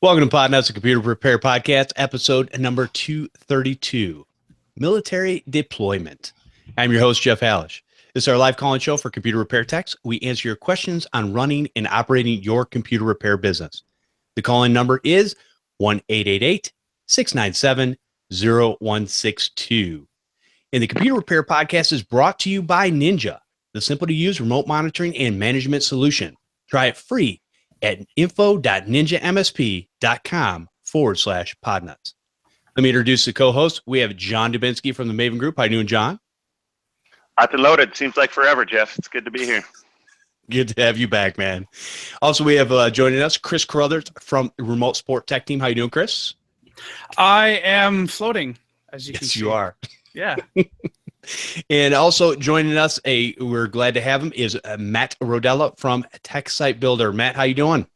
Welcome to Podnutz, a computer repair podcast, episode number 232, Military Deployment. I'm your host, Jeff Halash. This is our live call-in show for computer repair techs. We answer your questions on running and operating your computer repair business. The call-in number is 1-888-697-0162. And the computer repair podcast is brought to you by Ninja, the simple-to-use remote monitoring and management solution. Try it free at info.ninjamsp.com/podnuts. Let me introduce the co-host. We have John Dubinsky from the Maven Group. How are you doing, John? I've been loaded. Seems like forever, Jeff. It's good to be here. Good to have you back, man. Also, we have joining us Chris Carruthers from the Remote Support Tech Team. How you doing, Chris? I am floating, as you can see. Yes, you are. Yeah. And also joining us, we're glad to have him, is Matt Rodela from Tech Site Builder. Matt, how you doing?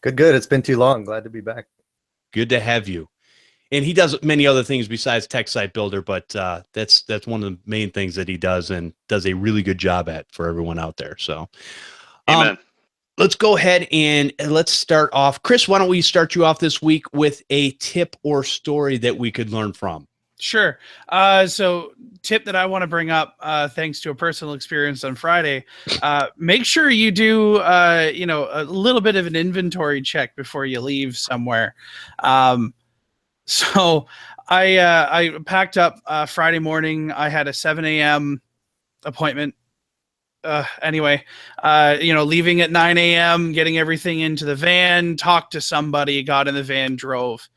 Good. It's been too long. Glad to be back. Good to have you. And he does many other things besides Tech Site Builder, but that's one of the main things that he does and does a really good job at for everyone out there. So, Amen. Let's go ahead and let's start off. Chris, why don't we start you off this week with a tip or story that we could learn from? Sure. So tip that I want to bring up, thanks to a personal experience on Friday, make sure you do, a little bit of an inventory check before you leave somewhere. So I packed up Friday morning. I had a 7 a.m. appointment. Leaving at 9 a.m., getting everything into the van, talked to somebody, got in the van, drove.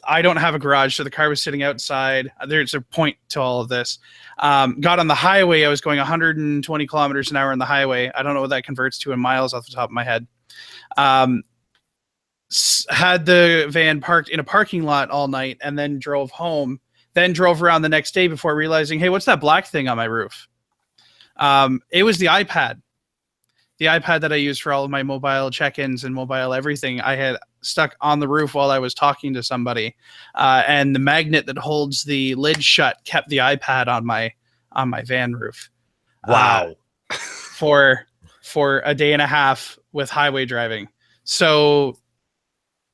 I don't have a garage, so the car was sitting outside. There's a point to all of this. Got on the highway. I was going 120 kilometers an hour on the highway. I don't know what that converts to in miles off the top of my head. Had the van parked in a parking lot all night and then drove home. Then drove around the next day before realizing, hey, what's that black thing on my roof? It was the iPad. The iPad that I use for all of my mobile check-ins and mobile everything. I had stuck on the roof while I was talking to somebody, and the magnet that holds the lid shut kept the iPad on my van roof. Wow. For a day and a half with highway driving. So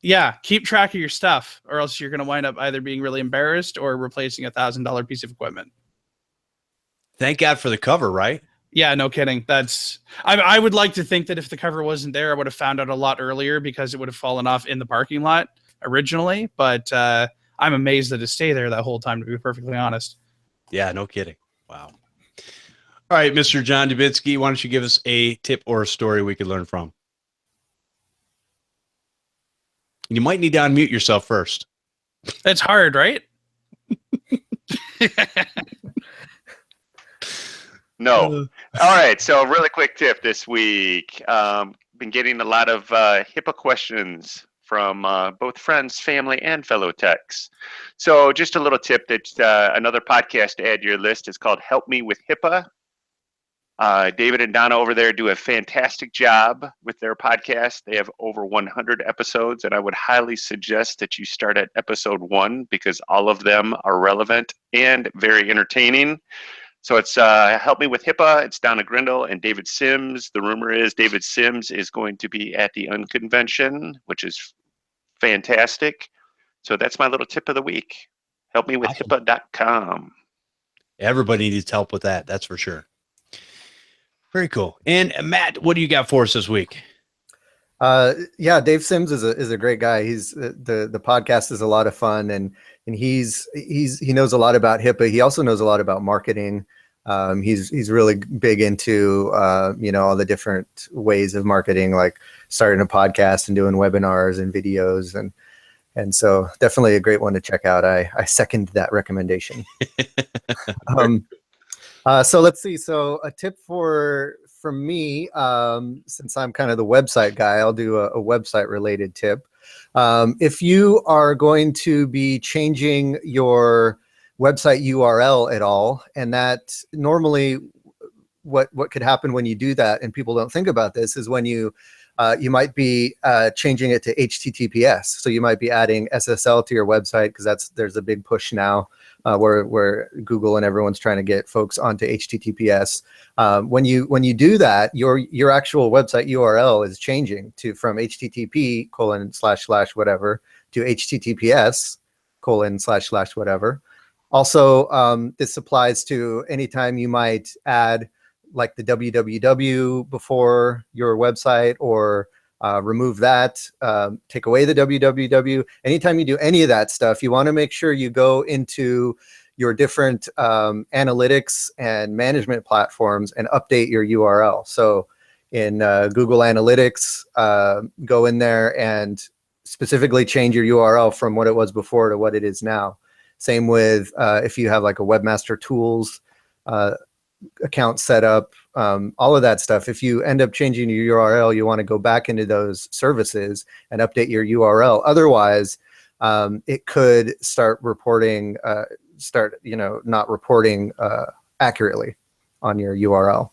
yeah, keep track of your stuff, or else you're going to wind up either being really embarrassed or replacing a $1,000 piece of equipment. Thank God for the cover, right? Yeah, no kidding. I would like to think that if the cover wasn't there, I would have found out a lot earlier because it would have fallen off in the parking lot originally. But I'm amazed that it stayed there that whole time, to be perfectly honest. Yeah, no kidding. Wow. All right, Mr. John Dubinsky, why don't you give us a tip or a story we could learn from? You might need to unmute yourself first. It's hard, right? No. All right. So really quick tip this week. Been getting a lot of HIPAA questions from both friends, family, and fellow techs. So just a little tip that another podcast to add to your list is called Help Me with HIPAA. David and Donna over there do a fantastic job with their podcast. They have over 100 episodes, and I would highly suggest that you start at episode 1 because all of them are relevant and very entertaining. So it's Help Me with HIPAA. It's Donna Grindle and David Sims. The rumor is David Sims is going to be at the Unconvention, which is fantastic. So that's my little tip of the week. HelpMeWithHIPAA.com. Everybody needs help with that. That's for sure. Very cool. And Matt, what do you got for us this week? Yeah, Dave Sims is a great guy. He's the podcast is a lot of fun, and he knows a lot about HIPAA. He also knows a lot about marketing. He's really big into all the different ways of marketing, like starting a podcast and doing webinars and videos, and so definitely a great one to check out. I second that recommendation. So let's see. So a tip from me, since I'm kind of the website guy, I'll do a website related tip. If you are going to be changing your website URL at all, and that normally what could happen when you do that, and people don't think about this, is when you might be changing it to HTTPS. So you might be adding SSL to your website, because there's a big push now where Google and everyone's trying to get folks onto HTTPS. When you do that, your actual website URL is changing from HTTP:// to HTTPS:// whatever. Also, this applies to anytime you might add like the www before your website, or remove that, take away the www. Anytime you do any of that stuff, you want to make sure you go into your different analytics and management platforms and update your URL. So in Google Analytics, go in there and specifically change your URL from what it was before to what it is now. Same with if you have like a Webmaster Tools account set up, all of that stuff. If you end up changing your URL, you want to go back into those services and update your URL. Otherwise, it could start reporting, not reporting accurately on your URL.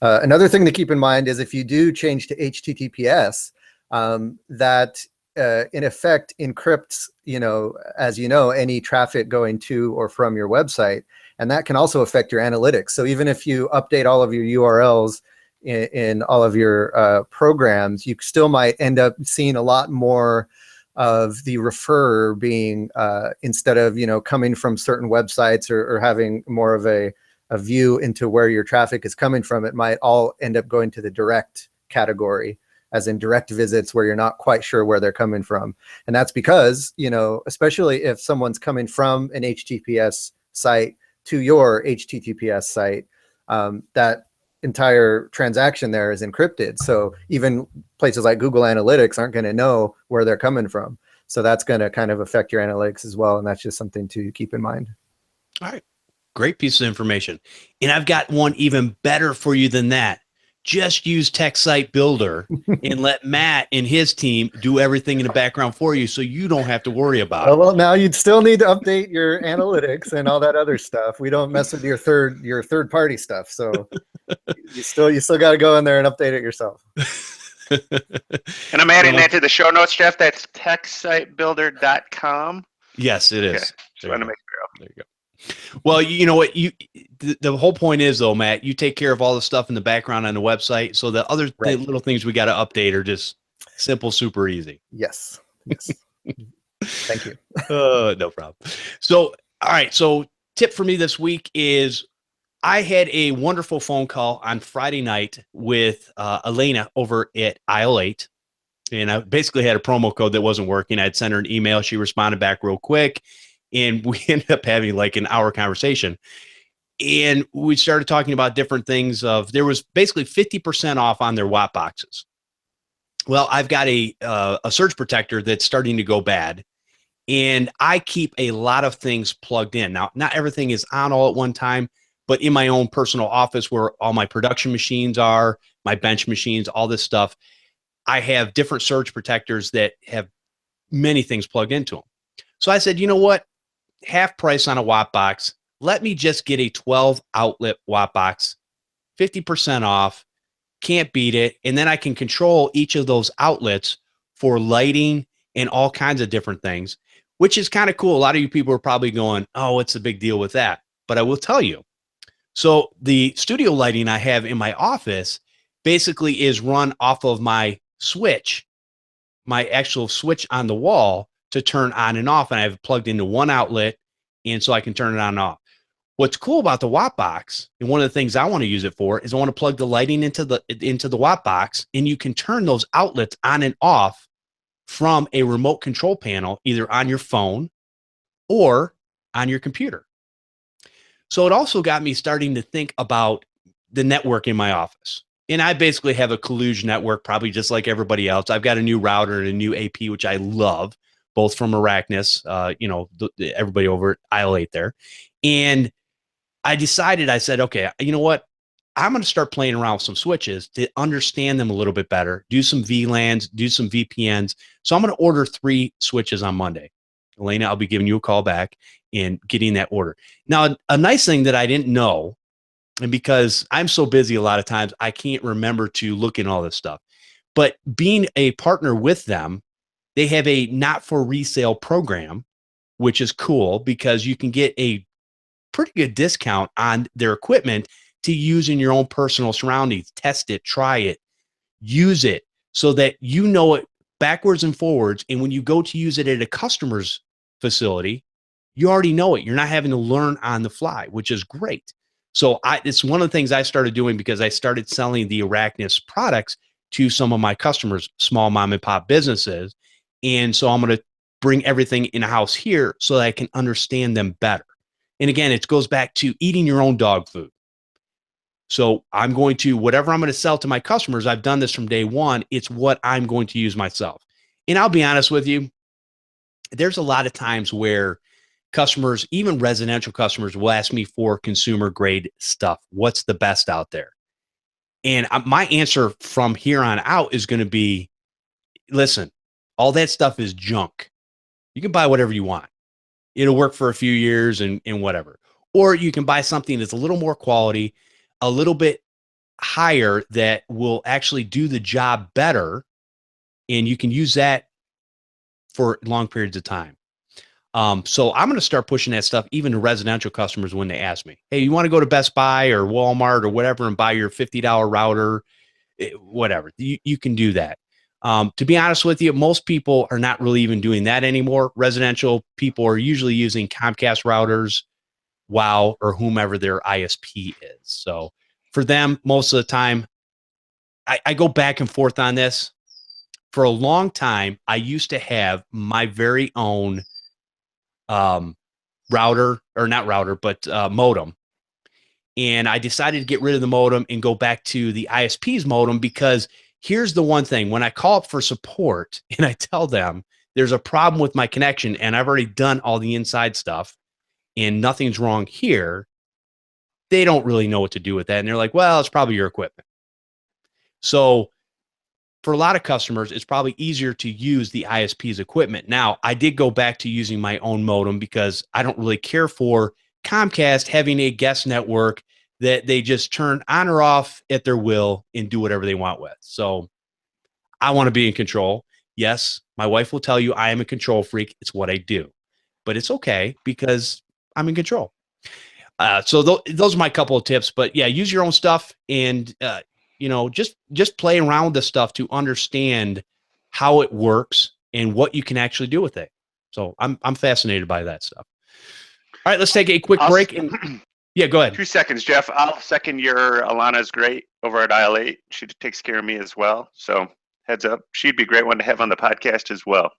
Another thing to keep in mind is if you do change to HTTPS, that in effect encrypts, as you know, any traffic going to or from your website, and that can also affect your analytics. So even if you update all of your URLs in all of your programs, you still might end up seeing a lot more of the referrer being, instead of coming from certain websites or having more of a view into where your traffic is coming from, it might all end up going to the direct category, as in direct visits where you're not quite sure where they're coming from. And that's because, especially if someone's coming from an HTTPS site to your HTTPS site, that entire transaction there is encrypted. So even places like Google Analytics aren't going to know where they're coming from. So that's going to kind of affect your analytics as well. And that's just something to keep in mind. All right. Great piece of information. And I've got one even better for you than that. Just use Text Site Builder and let Matt and his team do everything in the background for you, so you don't have to worry about it. Well, now you'd still need to update your analytics and all that other stuff. We don't mess with your third party stuff. So you still got to go in there and update it yourself. And I'm adding that to the show notes, Jeff. That's textsitebuilder.com. Yes, it is. Okay. Just want to make sure. There you go. Well, you know what, the whole point is, though, Matt, you take care of all the stuff in the background on the website, so the other little things we got to update are just simple, super easy. Yes. Thank you. No problem. So, all right. So tip for me this week is I had a wonderful phone call on Friday night with Elena over at Aisle 8. And I basically had a promo code that wasn't working. I'd sent her an email. She responded back real quick. And we ended up having like an hour conversation. And we started talking about different things. There was basically 50% off on their Watt boxes. Well, I've got a surge protector that's starting to go bad. And I keep a lot of things plugged in. Now, not everything is on all at one time, but in my own personal office where all my production machines are, my bench machines, all this stuff, I have different surge protectors that have many things plugged into them. So I said, you know what? Half price on a Watt box. Let me just get a 12 outlet Watt box, 50% off. Can't beat it. And then I can control each of those outlets for lighting and all kinds of different things, which is kind of cool. A lot of you people are probably going, oh, what's the big deal with that? But I will tell you. So the studio lighting I have in my office basically is run off of my switch, my actual switch on the wall to turn on and off. And I have it plugged into one outlet, and so I can turn it on and off. What's cool about the Watt box, and one of the things I want to use it for, is I want to plug the lighting into the Watt box, and you can turn those outlets on and off from a remote control panel, either on your phone or on your computer. So it also got me starting to think about the network in my office. And I basically have a Colluge network, probably just like everybody else. I've got a new router and a new AP, which I love, both from Arachnus, everybody over at Aisle 8 there. And I said, okay, you know what? I'm going to start playing around with some switches to understand them a little bit better, do some VLANs, do some VPNs. So I'm going to order 3 switches on Monday. Elena, I'll be giving you a call back and getting that order. Now, a nice thing that I didn't know And because I'm so busy a lot of times, I can't remember to look in all this stuff. But being a partner with them, they have a not for resale program, which is cool because you can get a pretty good discount on their equipment to use in your own personal surroundings. Test it, try it, use it so that you know it backwards and forwards. And when you go to use it at a customer's facility, you already know it. You're not having to learn on the fly, which is great. So it's one of the things I started doing because I started selling the Arachnus products to some of my customers, small mom and pop businesses. And so I'm going to bring everything in-house here so that I can understand them better. And again, it goes back to eating your own dog food. So I'm going to, whatever I'm going to sell to my customers, I've done this from day one. It's what I'm going to use myself. And I'll be honest with you, there's a lot of times where customers, even residential customers, will ask me for consumer grade stuff. What's the best out there? And my answer from here on out is going to be, listen, all that stuff is junk. You can buy whatever you want. It'll work for a few years and whatever. Or you can buy something that's a little more quality, a little bit higher that will actually do the job better. And you can use that for long periods of time. So I'm going to start pushing that stuff even to residential customers when they ask me, hey, you want to go to Best Buy or Walmart or whatever and buy your $50 router, whatever. You can do that. To be honest with you, most people are not really even doing that anymore. Residential people are usually using Comcast routers, WOW, or whomever their ISP is. So for them, most of the time, I go back and forth on this. For a long time, I used to have my very own router, or not router, but modem. And I decided to get rid of the modem and go back to the ISP's modem because here's the one thing. When I call up for support and I tell them there's a problem with my connection and I've already done all the inside stuff and nothing's wrong here, they don't really know what to do with that. And they're like, well, it's probably your equipment. So for a lot of customers, it's probably easier to use the ISP's equipment. Now, I did go back to using my own modem because I don't really care for Comcast having a guest network that they just turn on or off at their will and do whatever they want with. So I want to be in control. Yes, my wife will tell you I am a control freak. It's what I do. But it's okay because I'm in control. So those are my couple of tips. But yeah, use your own stuff and just play around with the stuff to understand how it works and what you can actually do with it. So I'm fascinated by that stuff. All right, let's take a quick break. And yeah, go ahead. 2 seconds, Jeff. I'll second your Alana's great over at Aisle 8. She takes care of me as well. So heads up. She'd be a great one to have on the podcast as well.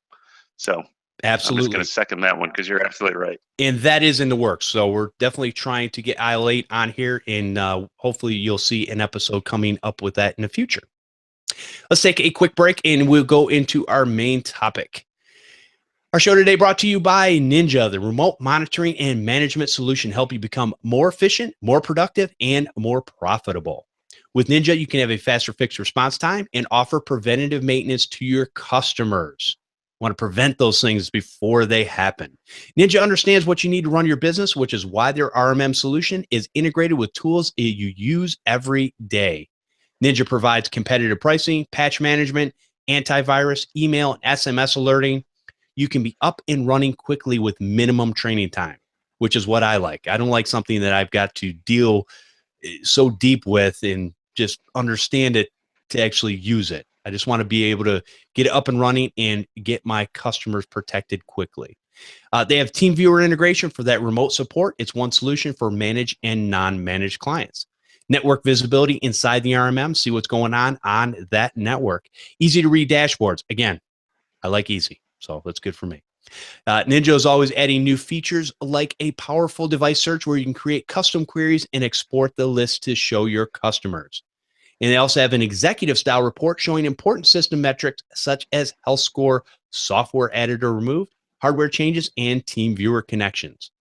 So absolutely. I'm just going to second that one because you're absolutely right. And that is in the works. So we're definitely trying to get Aisle 8 on here. And hopefully you'll see an episode coming up with that in the future. Let's take a quick break and we'll go into our main topic. Our show today brought to you by Ninja, the remote monitoring and management solution, help you become more efficient, more productive, and more profitable. With Ninja, you can have a faster fixed response time and offer preventative maintenance to your customers. Want to prevent those things before they happen. Ninja understands what you need to run your business, which is why their RMM solution is integrated with tools you use every day. Ninja provides competitive pricing, patch management, antivirus, email, and SMS alerting. You can be up and running quickly with minimum training time, which is what I like. I don't like something that I've got to deal so deep with and just understand it to actually use it. I just want to be able to get it up and running and get my customers protected quickly. They have TeamViewer integration for that remote support. It's one solution for managed and non-managed clients. Network visibility inside the RMM. See what's going on that network. Easy to read dashboards. Again, I like easy. So that's good for me. Ninja is always adding new features like a powerful device search where you can create custom queries and export the list to show your customers. And they also have an executive style report showing important system metrics such as health score, software added or removed, hardware changes, and TeamViewer connections.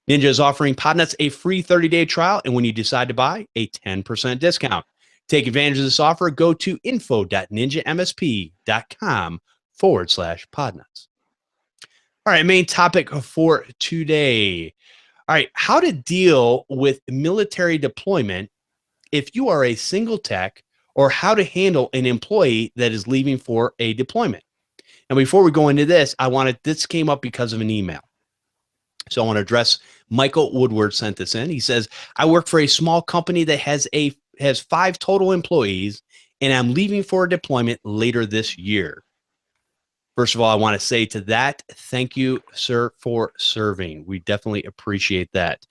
Ninja is offering Podnutz a free 30-day trial, and when you decide to buy, a 10% discount. Take advantage of this offer. Go to info.ninjamsp.com/Podnutz. All right, main topic for today. All right. How to deal with military deployment if you are a single tech, or how to handle an employee that is leaving for a deployment. And before we go into this, this came up because of an email. So I want to address Michael Woodward sent this in. He says, I work for a small company that has 5 total employees, and I'm leaving for a deployment later this year. First of all, I want to say to that, thank you, sir, for serving. We definitely appreciate that.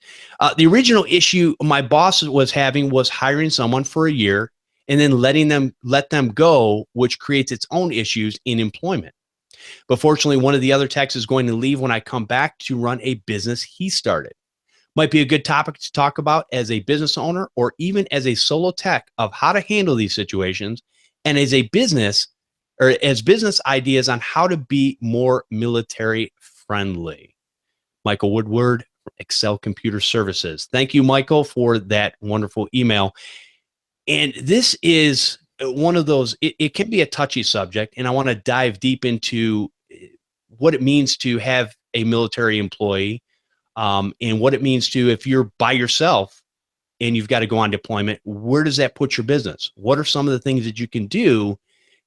The original issue my boss was having was hiring someone for a year and then let them go, which creates its own issues in employment. But fortunately, one of the other techs is going to leave when I come back to run a business he started. Might be a good topic to talk about as a business owner or even as a solo tech of how to handle these situations, and as business ideas on how to be more military friendly. Michael Woodward, Excel Computer Services. Thank you, Michael, for that wonderful email. And this is one of those, it can be a touchy subject, and I want to dive deep into what it means to have a military employee, and what it means to, if you're by yourself and you've got to go on deployment, where does that put your business? What are some of the things that you can do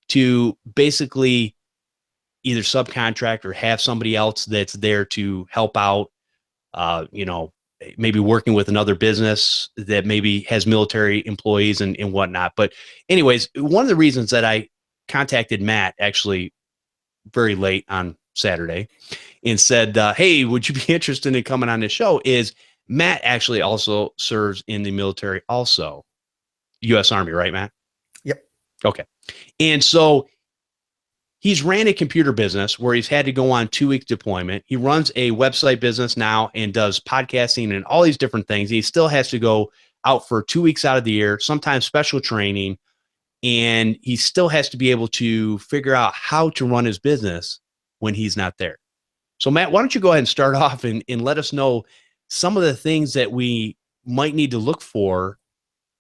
to basically either subcontract or have somebody else that's there to help out, maybe working with another business that maybe has military employees and whatnot. But anyways, one of the reasons that I contacted Matt actually very late on Saturday and said, hey, would you be interested in coming on the show, is Matt actually also serves in the military also. U.S. Army, right, Matt? Yep. Okay. And so he's ran a computer business where he's had to go on 2-week deployment. He runs a website business now and does podcasting and all these different things. He still has to go out for 2 weeks out of the year, sometimes special training, and he still has to be able to figure out how to run his business when he's not there. So Matt, why don't you go ahead and start off and let us know some of the things that we might need to look for,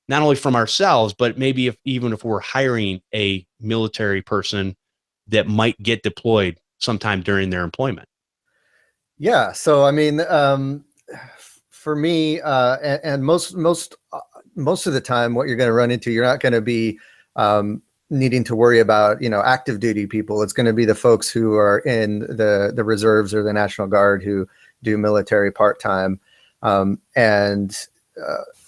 not only from ourselves, but maybe even if we're hiring a military person that might get deployed sometime during their employment. Yeah. So, I mean, for me, and most of the time, what you're going to run into, you're not going to be needing to worry about, active duty people. It's going to be the folks who are in the reserves or the National Guard who do military part-time.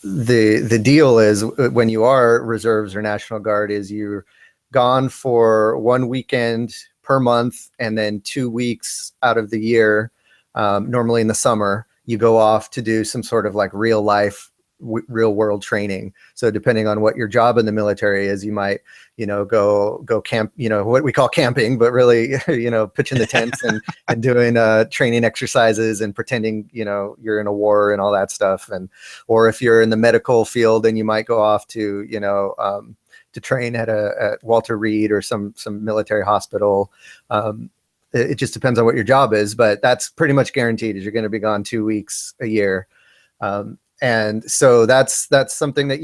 The deal is, when you are reserves or National Guard, is you're gone for 1 weekend per month, and then 2 weeks out of the year, normally in the summer, you go off to do some sort of like real world training. So depending on what your job in the military is, you might, go camp, what we call camping, but really, pitching the tents and doing training exercises and pretending, you're in a war and all that stuff. Or if you're in the medical field, then you might go off to, to train at Walter Reed or some military hospital. It just depends on what your job is, but that's pretty much guaranteed, is you're going to be gone 2 weeks a year. And so that's something that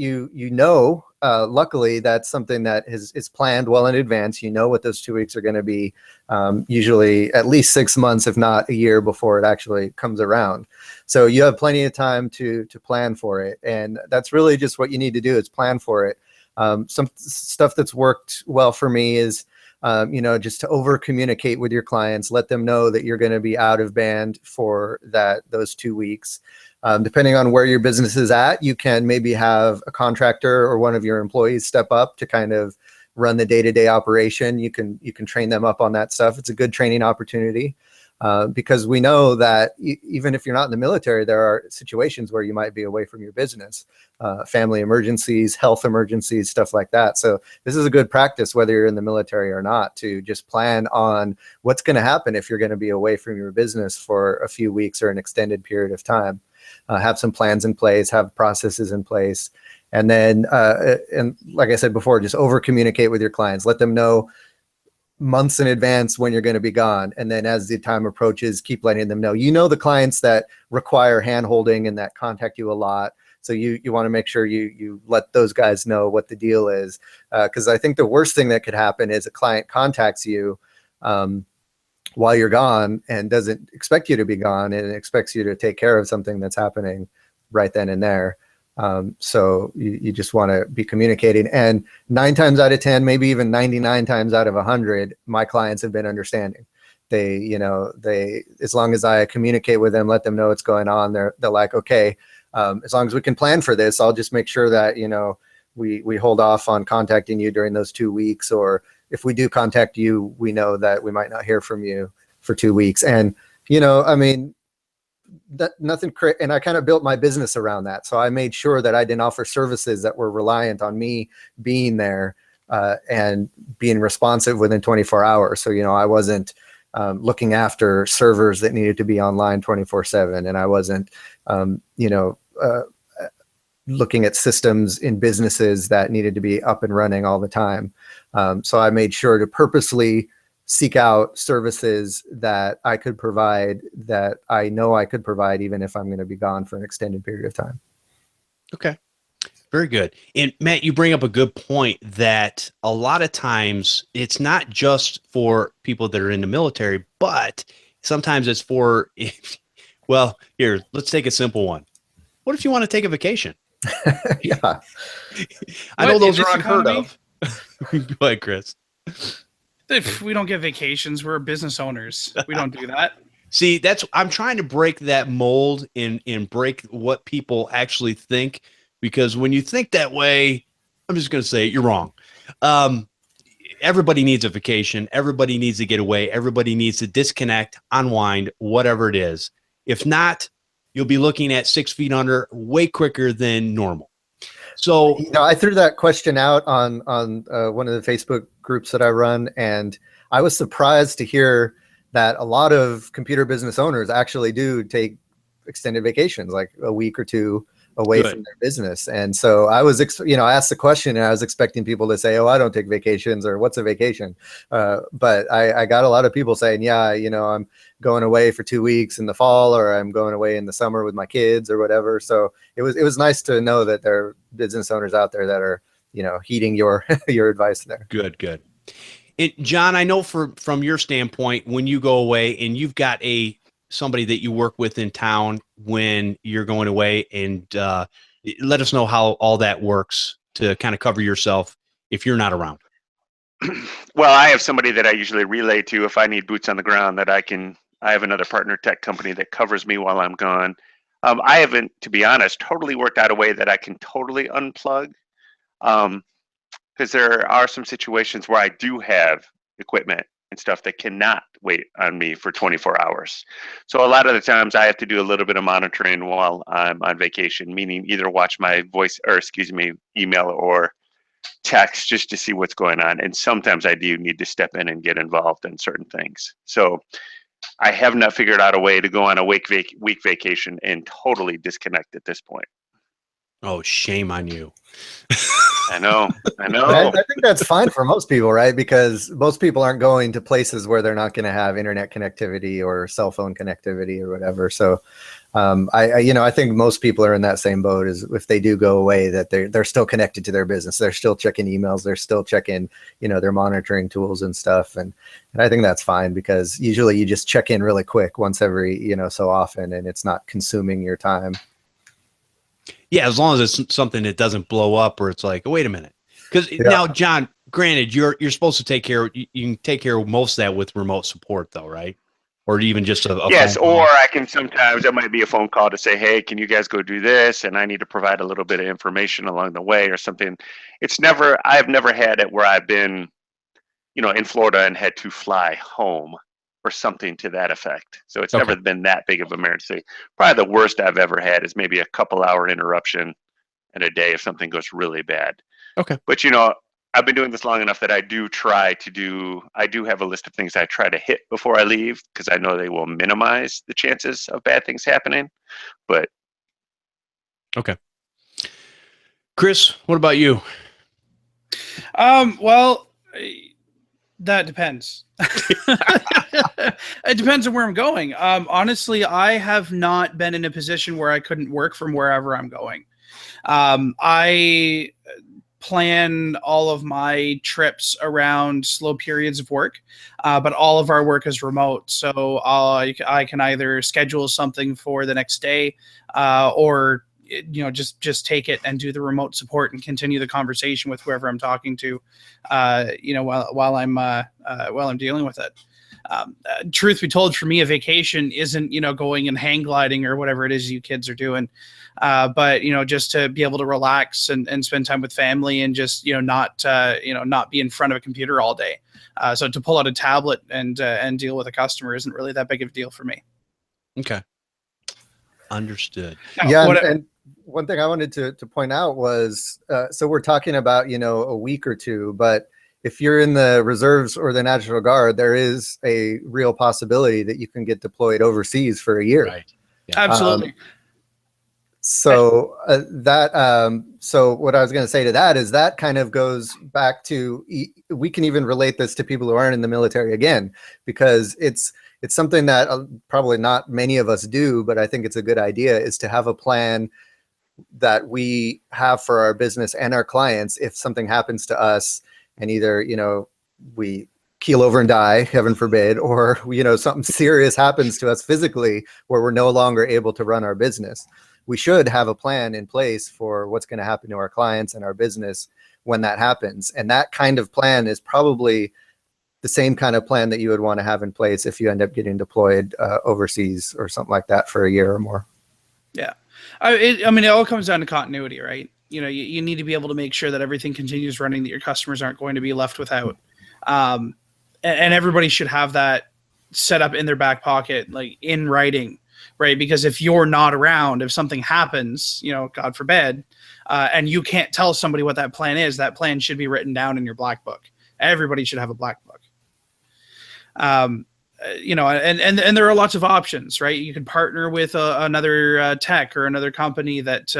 luckily that's something that is planned well in advance. You know what those 2 weeks are going to be, usually at least 6 months, if not a year, before it actually comes around. So you have plenty of time to plan for it. And that's really just what you need to do, is plan for it. Some stuff that's worked well for me is, just to over communicate with your clients, let them know that you're going to be out of band for those 2 weeks. Depending on where your business is at, you can maybe have a contractor or one of your employees step up to kind of run the day-to-day operation. You can train them up on that stuff. It's a good training opportunity. Because we know that even if you're not in the military, there are situations where you might be away from your business, family emergencies, health emergencies, stuff like that. So this is a good practice, whether you're in the military or not, to just plan on what's going to happen if you're going to be away from your business for a few weeks or an extended period of time. Have some plans in place, have processes in place. And then, and like I said before, just over communicate with your clients. Let them know months in advance when you're going to be gone. And then as the time approaches, keep letting them know. The clients that require hand-holding and that contact you a lot. So you want to make sure you let those guys know what the deal is. Because I think the worst thing that could happen is a client contacts you while you're gone and doesn't expect you to be gone and expects you to take care of something that's happening right then and there. So you just want to be communicating. And 9 times out of 10, maybe even 99 times out of 100, my clients have been understanding. They, as long as I communicate with them, let them know what's going on, they're like, okay, as long as we can plan for this, I'll just make sure that, we hold off on contacting you during those 2 weeks, or if we do contact you, we know that we might not hear from you for 2 weeks. And, that nothing, and I kind of built my business around that. So I made sure that I didn't offer services that were reliant on me being there and being responsive within 24 hours. So, I wasn't looking after servers that needed to be online 24/7. And I wasn't, looking at systems in businesses that needed to be up and running all the time. So I made sure to purposely seek out services that I could provide, that I know I could provide, even if I'm going to be gone for an extended period of time. Okay. Very good. And Matt, you bring up a good point that a lot of times it's not just for people that are in the military, but sometimes it's for, well, here, let's take a simple one. What if you want to take a vacation? Yeah. I know those are unheard of. Go ahead, Chris. If we don't get vacations, we're business owners. We don't do that. See, I'm trying to break that mold and break what people actually think, because when you think that way, I'm just going to say you're wrong. Everybody needs a vacation. Everybody needs to get away. Everybody needs to disconnect, unwind, whatever it is. If not, you'll be looking at 6 feet under way quicker than normal. So, I threw that question out on one of the Facebook groups that I run, and I was surprised to hear that a lot of computer business owners actually do take extended vacations, like a week or two away from their business. And so I was, I asked the question and I was expecting people to say, oh, I don't take vacations, or what's a vacation? But I got a lot of people saying, yeah, I'm going away for 2 weeks in the fall, or I'm going away in the summer with my kids or whatever. So it was nice to know that there are business owners out there that are, heeding your, your advice there. Good. And John, I know from your standpoint, when you go away and you've got somebody that you work with in town when you're going away, and let us know how all that works to kind of cover yourself if you're not around. Well, I have somebody that I usually relay to if I need boots on the ground, that I have another partner tech company that covers me while I'm gone. I haven't, to be honest, totally worked out a way that I can totally unplug, because there are some situations where I do have equipment and stuff that cannot wait on me for 24 hours. So a lot of the times I have to do a little bit of monitoring while I'm on vacation, meaning either watch my email or text just to see what's going on. And sometimes I do need to step in and get involved in certain things. So I have not figured out a way to go on a week vacation and totally disconnect at this point. Oh, shame on you. I know. I think that's fine for most people, right? Because most people aren't going to places where they're not going to have internet connectivity or cell phone connectivity or whatever. So I think most people are in that same boat, as if they do go away, that they're still connected to their business. They're still checking emails. They're still checking, their monitoring tools and stuff. And I think that's fine, because usually you just check in really quick once every, so often, and it's not consuming your time. Yeah, as long as it's something that doesn't blow up, or it's like, oh, wait a minute. Because now, John, granted, you're supposed to take care. You can take care of most of that with remote support, though, right? Or even just a yes, phone call. Or I can sometimes, there might be a phone call to say, hey, can you guys go do this? And I need to provide a little bit of information along the way or something. I've never had it where I've been, in Florida and had to fly home or something to that effect. So it's never been that big of an emergency. Probably the worst I've ever had is maybe a couple-hour interruption in a day if something goes really bad. Okay. But, I've been doing this long enough that I do have a list of things I try to hit before I leave, because I know they will minimize the chances of bad things happening. But okay. Chris, what about you? Well, that depends. It depends on where I'm going. Honestly, I have not been in a position where I couldn't work from wherever I'm going. plan all of my trips around slow periods of work, but all of our work is remote. So I can either schedule something for the next day, or just take it and do the remote support and continue the conversation with whoever I'm talking to, while I'm dealing with it. Truth be told, for me, a vacation isn't, going and hang gliding or whatever it is you kids are doing. But, just to be able to relax and spend time with family and just, not be in front of a computer all day. So to pull out a tablet and deal with a customer isn't really that big of a deal for me. Okay. Understood. Yeah. And one thing I wanted to point out was, so we're talking about, a week or two, but if you're in the reserves or the National Guard, there is a real possibility that you can get deployed overseas for a year. Right. Yeah. Absolutely. So so what I was going to say to that is that kind of goes back to, we can even relate this to people who aren't in the military again, because it's something that probably not many of us do, but I think it's a good idea, is to have a plan that we have for our business and our clients if something happens to us and either, we keel over and die, heaven forbid, or, something serious happens to us physically where we're no longer able to run our business. We should have a plan in place for what's going to happen to our clients and our business when that happens. And that kind of plan is probably the same kind of plan that you would want to have in place if you end up getting deployed overseas or something like that for a year or more. Yeah. It all comes down to continuity, right? You need to be able to make sure that everything continues running, that your customers aren't going to be left without. And everybody should have that set up in their back pocket, like in writing, right? Because if you're not around, if something happens, God forbid, and you can't tell somebody what that plan is, that plan should be written down in your black book. Everybody should have a black book. And there are lots of options, right? You can partner with another tech or another company that,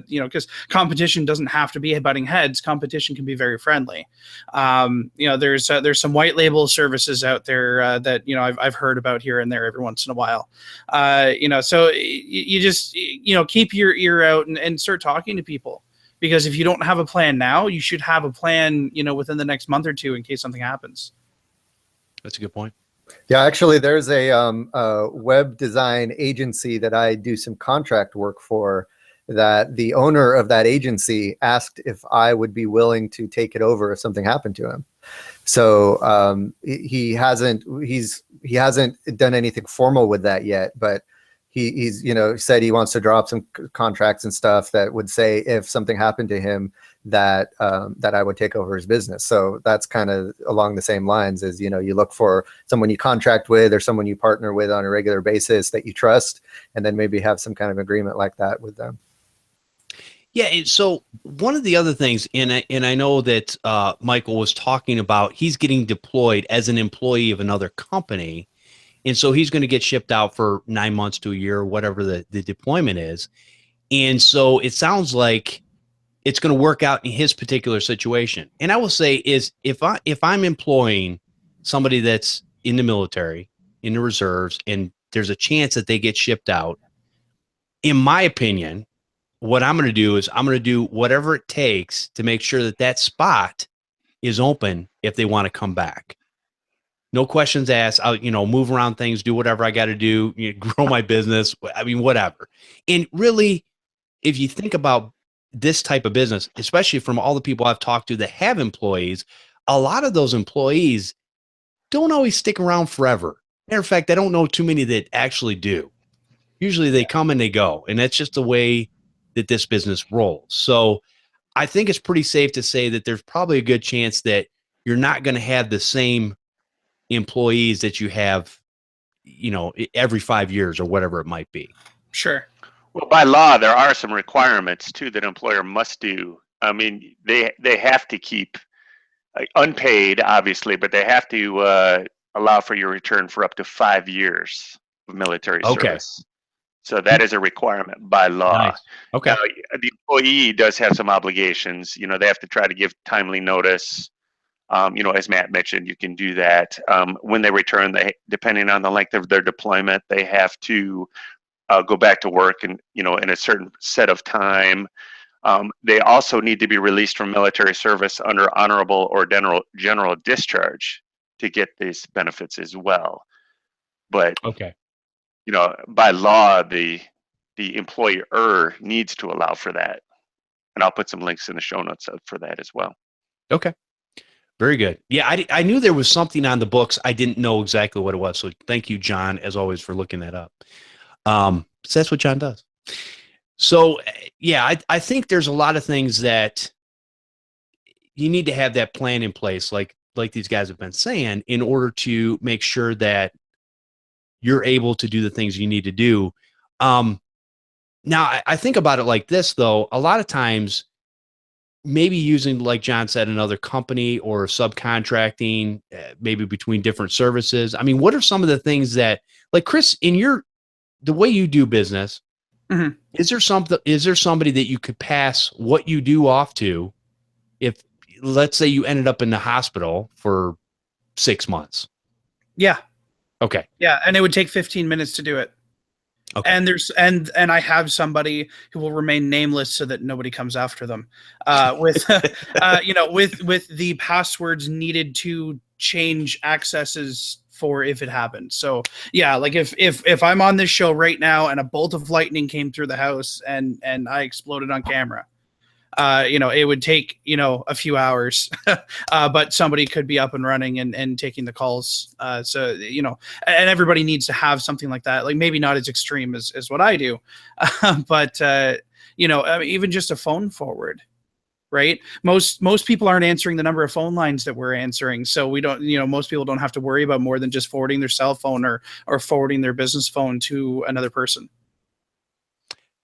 because competition doesn't have to be butting heads. Competition can be very friendly. There's some white label services out there that, I've heard about here and there every once in a while. So you just, keep your ear out and start talking to people, because if you don't have a plan now, you should have a plan, within the next month or two in case something happens. That's a good point. Yeah, actually, there's a web design agency that I do some contract work for, that the owner of that agency asked if I would be willing to take it over if something happened to him. So he hasn't done anything formal with that yet, but he's said he wants to draw up some contracts and stuff that would say if something happened to him that I would take over his business. So that's kind of along the same lines as, you look for someone you contract with or someone you partner with on a regular basis that you trust, and then maybe have some kind of agreement like that with them. Yeah. And so one of the other things, and I know that Michael was talking about, he's getting deployed as an employee of another company. And so he's going to get shipped out for 9 months to a year, whatever the deployment is. And so it sounds like it's going to work out in his particular situation. And I will say is if I'm employing somebody that's in the military, in the reserves, and there's a chance that they get shipped out, in my opinion, what I'm going to do is I'm going to do whatever it takes to make sure that spot is open if they want to come back. No questions asked. I'll, move around things, do whatever I got to do, grow my business. I mean, whatever. And really, if you think about this type of business, especially from all the people I've talked to that have employees, a lot of those employees don't always stick around forever. Matter of fact, I don't know too many that actually do. Usually they come and they go, and that's just the way that this business rolls. So I think it's pretty safe to say that there's probably a good chance that you're not going to have the same employees that you have, every 5 years or whatever it might be. Sure. Well, by law, there are some requirements too that an employer must do. I mean, they have to keep unpaid, obviously, but they have to allow for your return for up to 5 years of military service. So that is a requirement by law. Nice. Okay. Now, the employee does have some obligations. They have to try to give timely notice. As Matt mentioned, you can do that. When they return, depending on the length of their deployment, they have to go back to work and, in a certain set of time. They also need to be released from military service under honorable or general discharge to get these benefits as well. But Okay. by law, the employer needs to allow for that, and I'll put some links in the show notes for that as well. Okay. Very good. Yeah, I knew there was something on the books. I didn't know exactly what it was. So thank you, John, as always, for looking that up. So that's what John does. So, yeah, I think there's a lot of things that you need to have that plan in place, like these guys have been saying, in order to make sure that you're able to do the things you need to do. Now, I think about it like this, though. A lot of times, maybe using, like John said, another company or subcontracting, maybe between different services. I mean, what are some of the things that, like Chris, the way you do business, Mhm. is there somebody that you could pass what you do off to if, let's say, you ended up in the hospital for 6 months? Yeah. Okay. Yeah. And it would take 15 minutes to do it. Okay. And and I have somebody who will remain nameless so that nobody comes after them, with with the passwords needed to change accesses for if it happens. So yeah, like if I'm on this show right now and a bolt of lightning came through the house and I exploded on camera, it would take, a few hours, but somebody could be up and running and taking the calls. So, and everybody needs to have something like that. Like maybe not as extreme as what I do, but, I mean, even just a phone forward, right? Most people aren't answering the number of phone lines that we're answering. So we don't, most people don't have to worry about more than just forwarding their cell phone or forwarding their business phone to another person.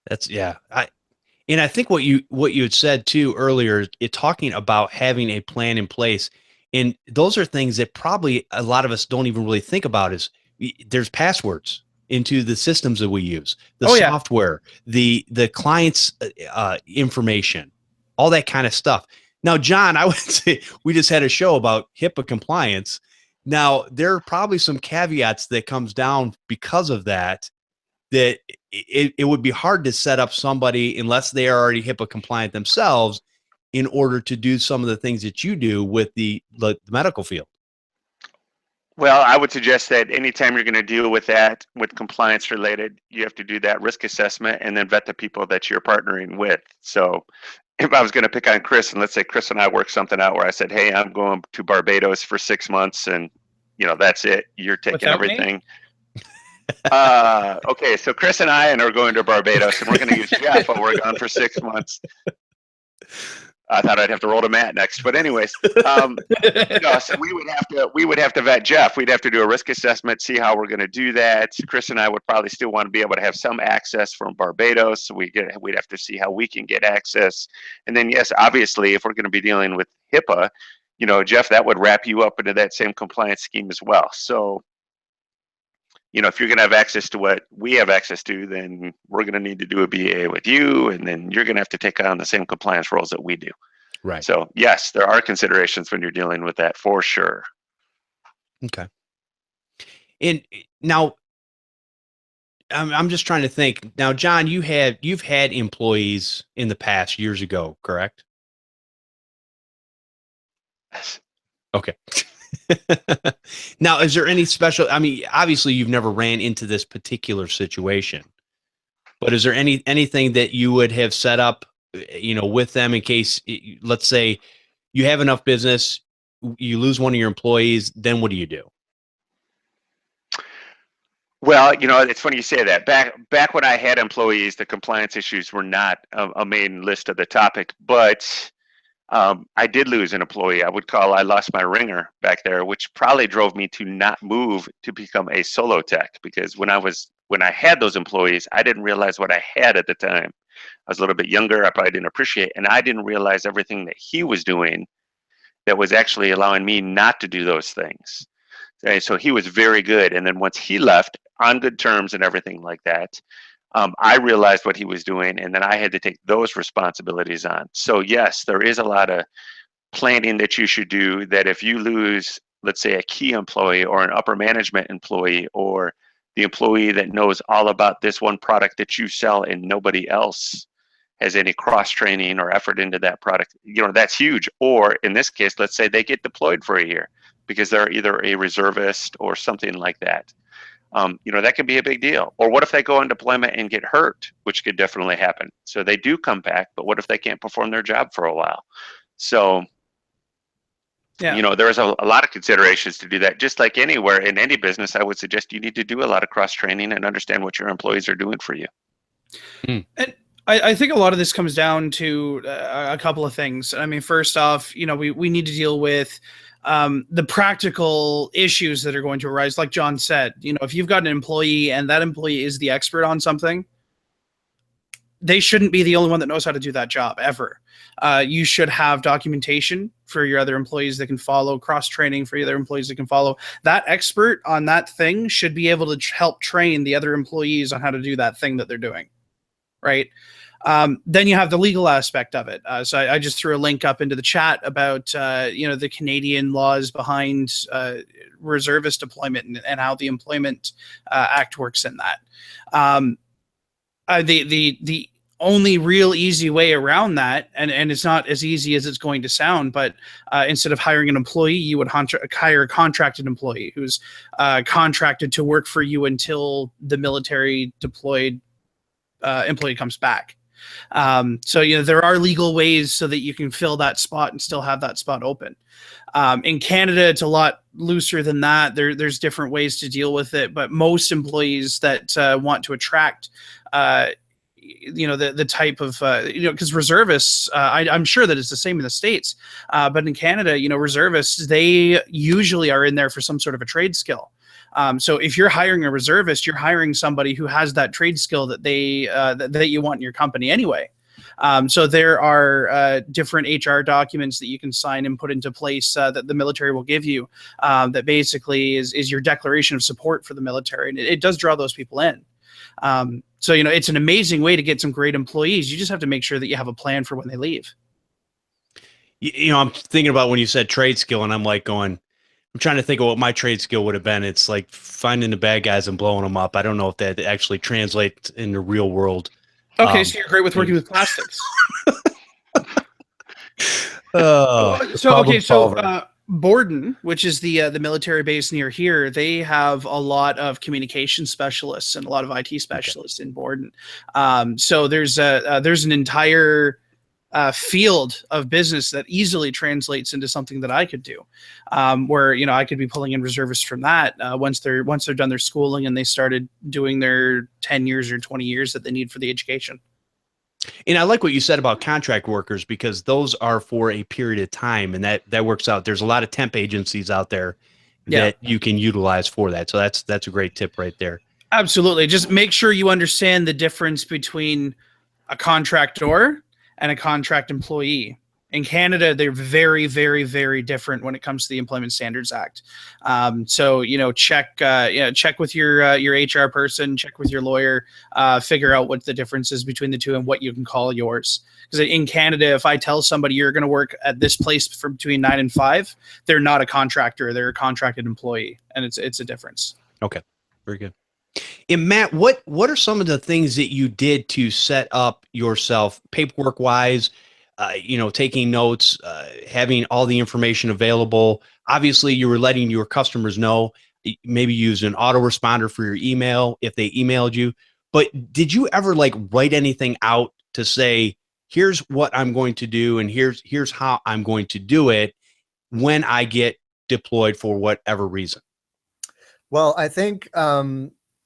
That's, yeah. And I think what you had said too earlier, talking about having a plan in place, and those are things that probably a lot of us don't even really think about. Is there's passwords into the systems that we use, the software, the client's information, all that kind of stuff. Now, John, I would say we just had a show about HIPAA compliance. Now, there are probably some caveats that comes down because of that it would be hard to set up somebody unless they are already HIPAA compliant themselves in order to do some of the things that you do with the medical field. Well, I would suggest that anytime you're going to deal with that, with compliance related, you have to do that risk assessment and then vet the people that you're partnering with. So if I was going to pick on Chris, and let's say Chris and I work something out where I said, hey, I'm going to Barbados for 6 months and that's it. You're taking Without everything. Me? Okay, so Chris and I are going to Barbados, and we're going to use Jeff while we're gone for 6 months. I thought I'd have to roll to Matt next, but anyways, so we would have to vet Jeff. We'd have to do a risk assessment, see how we're going to do that. Chris and I would probably still want to be able to have some access from Barbados, so we'd have to see how we can get access. And then, yes, obviously, if we're going to be dealing with HIPAA, Jeff, that would wrap you up into that same compliance scheme as well. So, if you're going to have access to what we have access to, then we're going to need to do a BA with you, and then you're going to have to take on the same compliance roles that we do. Right. So, yes, there are considerations when you're dealing with that for sure. Okay. And now, I'm just trying to think. Now, John, you've had employees in the past years ago, correct? Yes. Okay. Now, is there any special, I mean, obviously you've never ran into this particular situation, but is there anything that you would have set up, with them in case, let's say you have enough business, you lose one of your employees, then what do you do? Well, it's funny you say that. Back when I had employees, the compliance issues were not a main list of the topic, but I did lose an employee. I lost my ringer back there, which probably drove me to not move to become a solo tech, because when I had those employees, I didn't realize what I had at the time. I was a little bit younger. I probably didn't appreciate, and I didn't realize everything that he was doing that was actually allowing me not to do those things. Okay, so he was very good. And then once he left on good terms and everything like that, I realized what he was doing, and then I had to take those responsibilities on. So yes, there is a lot of planning that you should do, that if you lose, let's say, a key employee or an upper management employee, or the employee that knows all about this one product that you sell and nobody else has any cross training or effort into that product, that's huge. Or in this case, let's say they get deployed for a year because they're either a reservist or something like that. That could be a big deal. Or what if they go on deployment and get hurt, which could definitely happen. So they do come back, but what if they can't perform their job for a while? So, there's a lot of considerations to do that. Just like anywhere in any business, I would suggest you need to do a lot of cross training and understand what your employees are doing for you. And I think a lot of this comes down to a couple of things. I mean, first off, we need to deal with the practical issues that are going to arise. Like John said, if you've got an employee and that employee is the expert on something, they shouldn't be the only one that knows how to do that job ever. You should have documentation for your other employees that can follow, cross-training for your other employees that can follow. That expert on that thing should be able to help train the other employees on how to do that thing that they're doing, right? Then you have the legal aspect of it. So I just threw a link up into the chat about the Canadian laws behind reservist deployment and how the Employment Act works in that. The only real easy way around that, and it's not as easy as it's going to sound, but instead of hiring an employee, you would hire a contracted employee who's contracted to work for you until the military deployed employee comes back. So there are legal ways so that you can fill that spot and still have that spot open. In Canada, it's a lot looser than that. There's different ways to deal with it, but most employees that want to attract the type of because reservists, I'm sure that it's the same in the States, but in Canada, reservists, they usually are in there for some sort of a trade skill. So if you're hiring a reservist, you're hiring somebody who has that trade skill that that you want in your company anyway. So there are different HR documents that you can sign and put into place that the military will give you that basically is your declaration of support for the military. And it does draw those people in. So, it's an amazing way to get some great employees. You just have to make sure that you have a plan for when they leave. I'm thinking about when you said trade skill, and I'm trying to think of what my trade skill would have been. It's like finding the bad guys and blowing them up. I don't know if that actually translates in the real world. Okay, so you're great with working with plastics. Borden, which is the military base near here, they have a lot of communication specialists and a lot of IT specialists in Borden. So there's an entire field of business that easily translates into something that I could do, where I could be pulling in reservists from that once they're done their schooling and they started doing their 10 years or 20 years that they need for the education. And I like what you said about contract workers, because those are for a period of time, and that works out. There's a lot of temp agencies out there that you can utilize for that. So that's a great tip right there. Absolutely. Just make sure you understand the difference between a contractor and a contract employee. In Canada, they're very, very, very different when it comes to the Employment Standards Act. So check with your HR person, check with your lawyer, figure out what the difference is between the two and what you can call yours. Because in Canada, if I tell somebody you're going to work at this place for between 9 and 5, they're not a contractor; they're a contracted employee, and it's a difference. Okay, very good. And Matt, what are some of the things that you did to set up yourself paperwork wise? Taking notes, having all the information available. Obviously, you were letting your customers know, maybe use an autoresponder for your email if they emailed you. But did you ever write anything out to say, here's what I'm going to do, and here's how I'm going to do it when I get deployed for whatever reason? Well, I think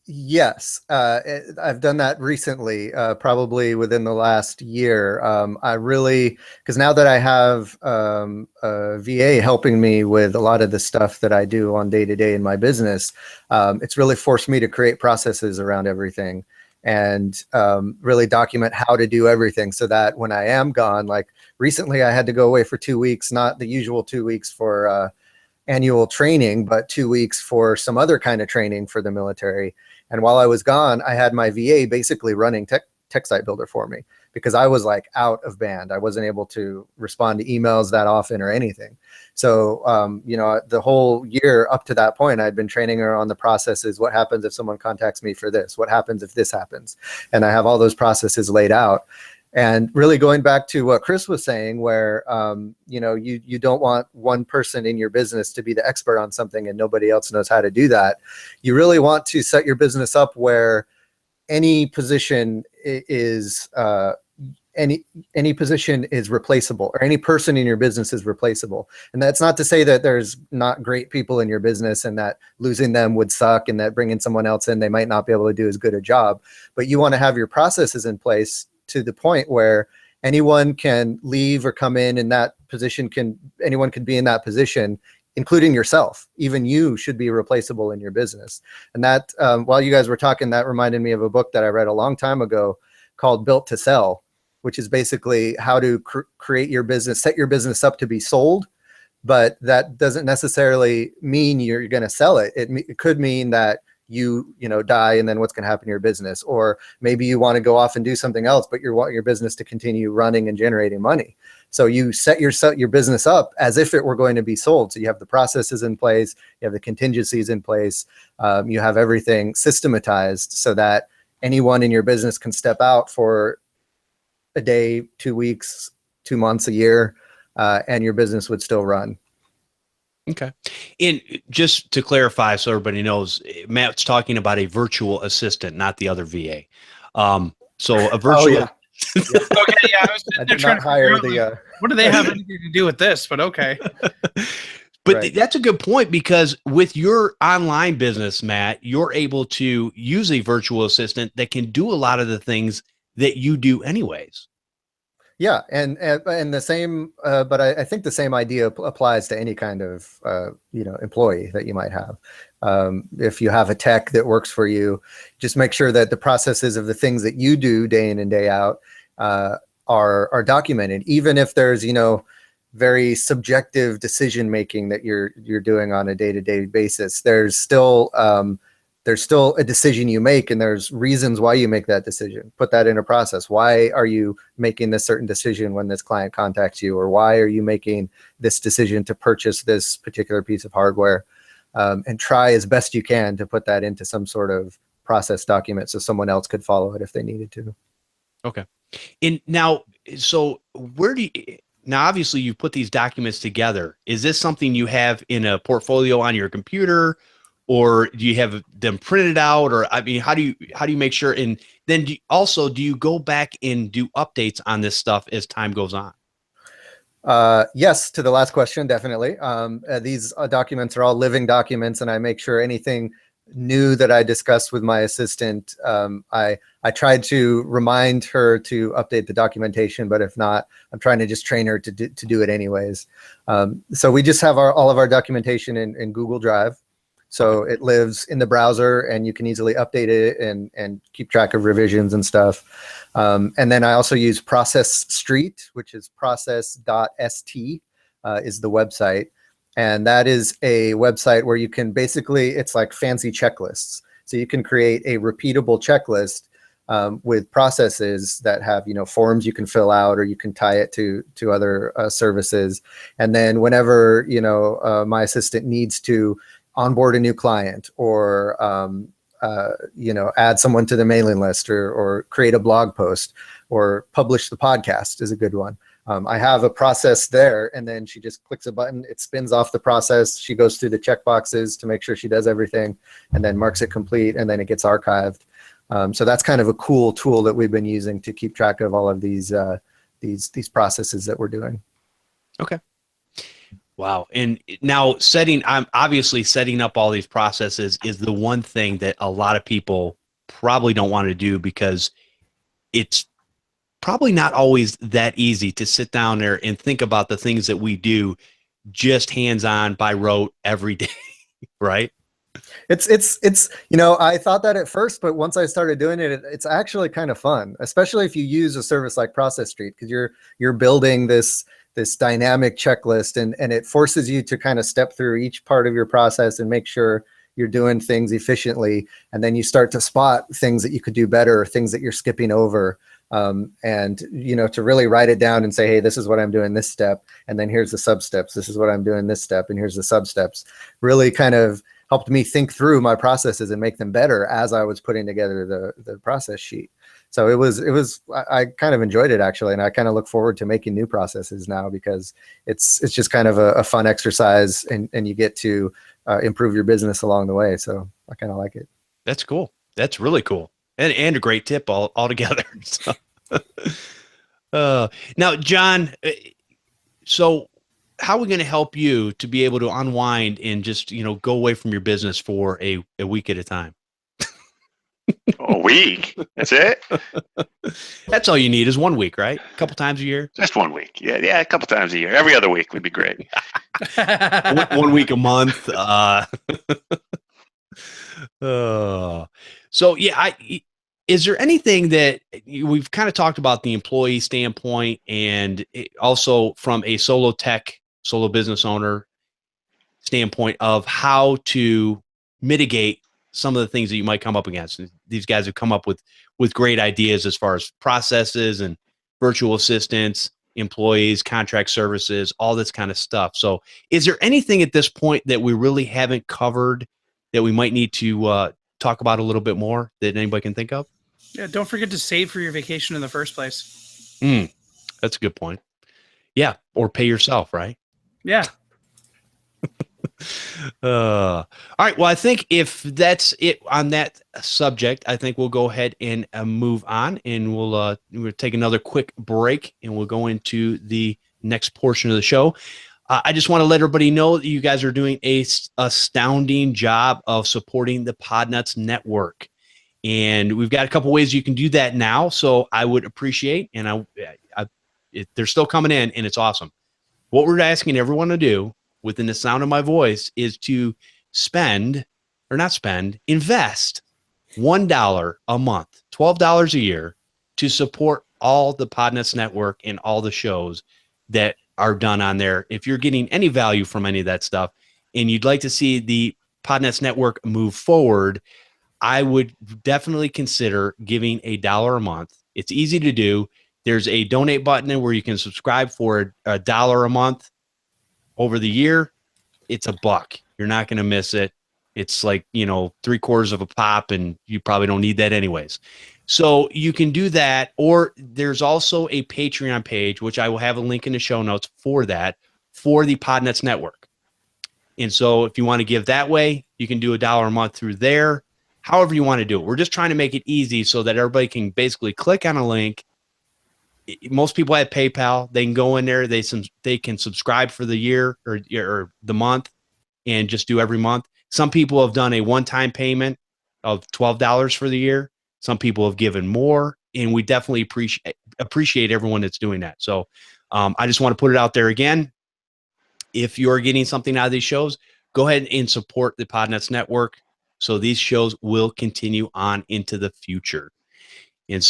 yes, I've done that recently, probably within the last year. Because now that I have a VA helping me with a lot of the stuff that I do on day to day in my business, it's really forced me to create processes around everything and really document how to do everything so that when I am gone, like recently I had to go away for 2 weeks, not the usual 2 weeks for annual training, but 2 weeks for some other kind of training for the military. And while I was gone, I had my VA basically running tech site builder for me because I was out of band. I wasn't able to respond to emails that often or anything. So, the whole year up to that point, I'd been training her on the processes. What happens if someone contacts me for this? What happens if this happens? And I have all those processes laid out. And really going back to what Chris was saying, where you don't want one person in your business to be the expert on something and nobody else knows how to do that. You really want to set your business up where any position is any position is replaceable, or any person in your business is replaceable. And that's not to say that there's not great people in your business and that losing them would suck, and that bringing someone else in, they might not be able to do as good a job. But you want to have your processes in place to the point where anyone can leave or come in that position, anyone can be in that position, including yourself. Even you should be replaceable in your business. And that, while you guys were talking, that reminded me of a book that I read a long time ago called Built to Sell, which is basically how to create your business, set your business up to be sold. But that doesn't necessarily mean you're going to sell it. It could mean that you die, and then what's going to happen to your business. Or maybe you want to go off and do something else, but you want your business to continue running and generating money. So you set your business up as if it were going to be sold. So you have the processes in place, you have the contingencies in place, you have everything systematized so that anyone in your business can step out for a day, 2 weeks, 2 months, a year, and your business would still run. Okay. And just to clarify, so everybody knows, Matt's talking about a virtual assistant, not the other VA. So a virtual. Oh, yeah. Okay, yeah, I was I did trying not to hire figure out, the. what do they have anything to do with this? But okay. But Right. that's a good point, because with your online business, Matt, you're able to use a virtual assistant that can do a lot of the things that you do anyways. Yeah, and the same, but I think the same idea applies to any kind of employee that you might have. If you have a tech that works for you, just make sure that the processes of the things that you do day in and day out are documented, even if there's very subjective decision making that you're doing on a day-to-day basis. There's still a decision you make, and there's reasons why you make that decision. Put that in a process. Why are you making this certain decision when this client contacts you? Or why are you making this decision to purchase this particular piece of hardware? And try as best you can to put that into some sort of process document so someone else could follow it if they needed to. Okay. And now, so now obviously you've put these documents together. Is this something you have in a portfolio on your computer? Or do you have them printed out? Or, I mean, how do you make sure? And then do you go back and do updates on this stuff as time goes on? Yes, to the last question, definitely. These documents are all living documents, and I make sure anything new that I discussed with my assistant, I tried to remind her to update the documentation, but if not, I'm trying to just train her to do it anyways. So we just have all of our documentation in Google Drive. So it lives in the browser, and you can easily update it and keep track of revisions and stuff. And then I also use Process Street, which is process.st is the website. And that is a website where you can it's like fancy checklists. So you can create a repeatable checklist with processes that have, forms you can fill out, or you can tie it to other services. And then whenever, my assistant needs to onboard a new client, or add someone to the mailing list, or create a blog post, or publish the podcast is a good one. I have a process there, and then she just clicks a button, it spins off the process, she goes through the checkboxes to make sure she does everything, and then marks it complete, and then it gets archived. So that's kind of a cool tool that we've been using to keep track of all of these processes that we're doing. Okay. Wow. And now I'm obviously setting up all these processes is the one thing that a lot of people probably don't want to do, because it's probably not always that easy to sit down there and think about the things that we do just hands-on by rote every day. Right. It's I thought that at first, but once I started doing it, it's actually kind of fun, especially if you use a service like Process Street, because you're building this dynamic checklist, and it forces you to kind of step through each part of your process and make sure you're doing things efficiently. And then you start to spot things that you could do better, or things that you're skipping over. And to really write it down and say, hey, this is what I'm doing this step, and then here's the sub steps. This is what I'm doing this step, and here's the sub steps. Really kind of helped me think through my processes and make them better as I was putting together the process sheet. So I kind of enjoyed it actually. And I kind of look forward to making new processes now because it's just kind of a fun exercise and you get to improve your business along the way. So I kind of like it. That's cool. That's really cool. And a great tip altogether. So, now, John, so how are we going to help you to be able to unwind and just, go away from your business for a week at a time? A week? That's it? That's all you need is 1 week, right? A couple times a year? Just 1 week. Yeah, a couple times a year. Every other week would be great. 1 week a month. So yeah, is there anything that we've kind of talked about the employee standpoint and also from a solo business owner standpoint of how to mitigate some of the things that you might come up against? These guys have come up with great ideas as far as processes and virtual assistants, employees, contract services, all this kind of stuff. So is there anything at this point that we really haven't covered that we might need to talk about a little bit more that anybody can think of? Yeah, don't forget to save for your vacation in the first place. That's a good point. Yeah, or pay yourself, right? Yeah. All right. Well, I think if that's it on that subject, I think we'll go ahead and move on, and we'll take another quick break, and we'll go into the next portion of the show. I just want to let everybody know that you guys are doing a astounding job of supporting the Podnutz network, and we've got a couple ways you can do that now. So I would appreciate, and they're still coming in, and it's awesome. What we're asking everyone to do within the sound of my voice is to invest $1 a month, $12 a year to support all the Podnutz network and all the shows that are done on there. If you're getting any value from any of that stuff and you'd like to see the Podnutz network move forward, I would definitely consider giving $1 a month. It's easy to do. There's a donate button where you can subscribe for $1 a month. Over the year, it's $1. You're not going to miss it. It's like, 3/4 of a pop, and you probably don't need that anyways. So you can do that, or there's also a Patreon page, which I will have a link in the show notes for that, for the Podnutz network. And so if you want to give that way, you can do $1 a month through there, however you want to do it. We're just trying to make it easy so that everybody can basically click on a link. Most people have PayPal. They can go in there. They can subscribe for the year or the month and just do every month. Some people have done a one-time payment of $12 for the year. Some people have given more, and we definitely appreciate everyone that's doing that. So I just want to put it out there again. If you're getting something out of these shows, go ahead and support the Podnutz network so these shows will continue on into the future. And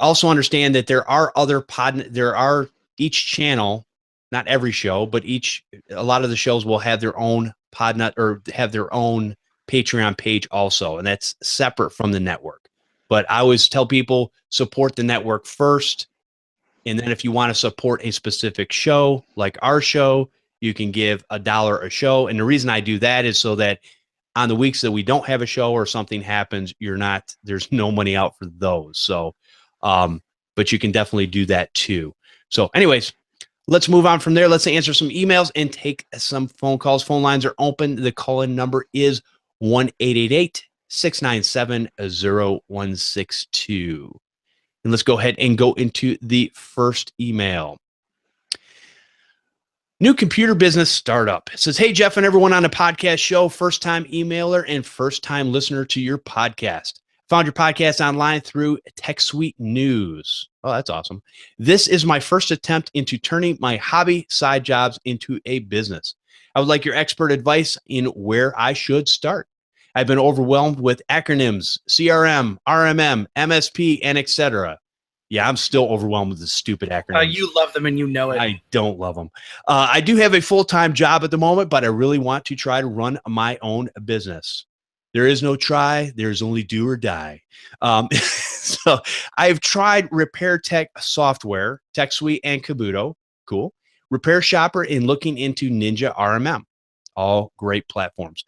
also understand that there are each channel, not every show, but a lot of the shows will have their own Podnutz or have their own Patreon page also, and that's separate from the network. But I always tell people, support the network first, and then if you want to support a specific show like our show, you can give $1 a show. And the reason I do that is so that on the weeks that we don't have a show or something happens, there's no money out for those. So but you can definitely do that too. So anyways, let's move on from there. Let's answer some emails and take some phone calls. Phone lines are open. The call-in number is 1-888-697-0162. And let's go ahead and go into the first email. New computer business startup. It says, hey, Jeff and everyone on the podcast show, first-time emailer and first-time listener to your podcast. Found your podcast online through TechSuite News. Oh, that's awesome. This is my first attempt into turning my hobby side jobs into a business. I would like your expert advice in where I should start. I've been overwhelmed with acronyms, CRM, RMM, MSP, and etc. Yeah, I'm still overwhelmed with the stupid acronyms. You love them and you know it. I don't love them. I do have a full-time job at the moment, but I really want to try to run my own business. There is no try. There's only do or die. So I've tried Repair Tech software, TechSuite and Kabuto. Cool. Repair Shopper and looking into Ninja RMM. All great platforms.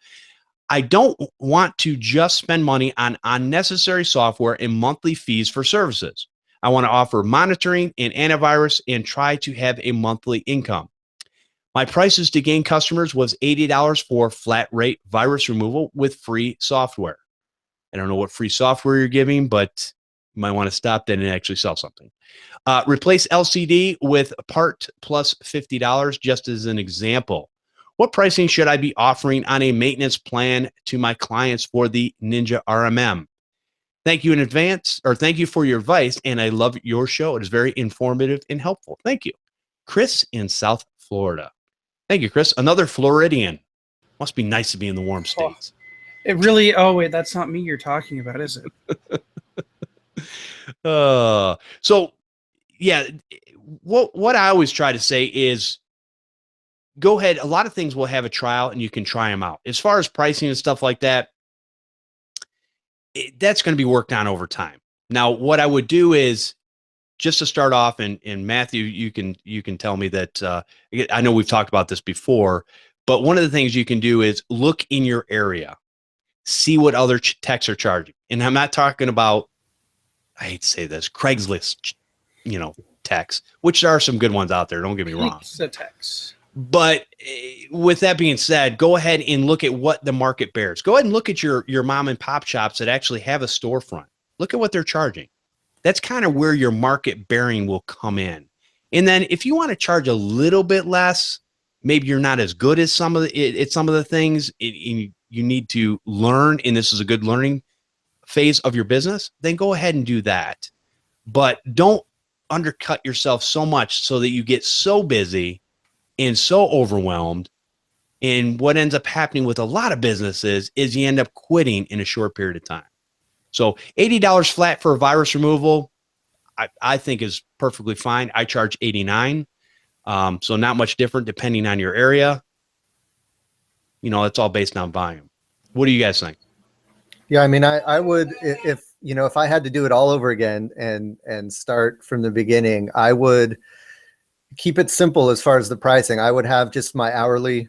I don't want to just spend money on unnecessary software and monthly fees for services. I want to offer monitoring and antivirus and try to have a monthly income. My prices to gain customers was $80 for flat rate virus removal with free software. I don't know what free software you're giving, but you might want to stop that and actually sell something. Replace LCD with part plus $50, just as an example. What pricing should I be offering on a maintenance plan to my clients for the Ninja RMM? Thank you in advance, or thank you for your advice, and I love your show. It is very informative and helpful. Thank you. Chris in South Florida. Thank you, Chris. Another Floridian. Must be nice to be in the warm states. It really, oh wait, that's not me you're talking about, is it? So yeah, what I always try to say is go ahead. A lot of things will have a trial and you can try them out. As far as pricing and stuff like that, that's going to be worked on over time. Now, what I would do is just to start off, and Matthew, you can tell me that I know we've talked about this before, but one of the things you can do is look in your area, see what other techs are charging. And I'm not talking about, I hate to say this, Craigslist, techs, which there are some good ones out there. Don't get me wrong. The techs. But with that being said, go ahead and look at what the market bears. Go ahead and look at your mom and pop shops that actually have a storefront. Look at what they're charging. That's kind of where your market bearing will come in. And then if you want to charge a little bit less, maybe you're not as good as some of the things you need to learn, and this is a good learning phase of your business, then go ahead and do that. But don't undercut yourself so much so that you get so busy and so overwhelmed. And what ends up happening with a lot of businesses is you end up quitting in a short period of time. So $80 flat for a virus removal, I think is perfectly fine. I charge $89. So not much different depending on your area. It's all based on volume. What do you guys think? Yeah, I mean, I would, if I had to do it all over again and start from the beginning, I would keep it simple as far as the pricing. I would have just my hourly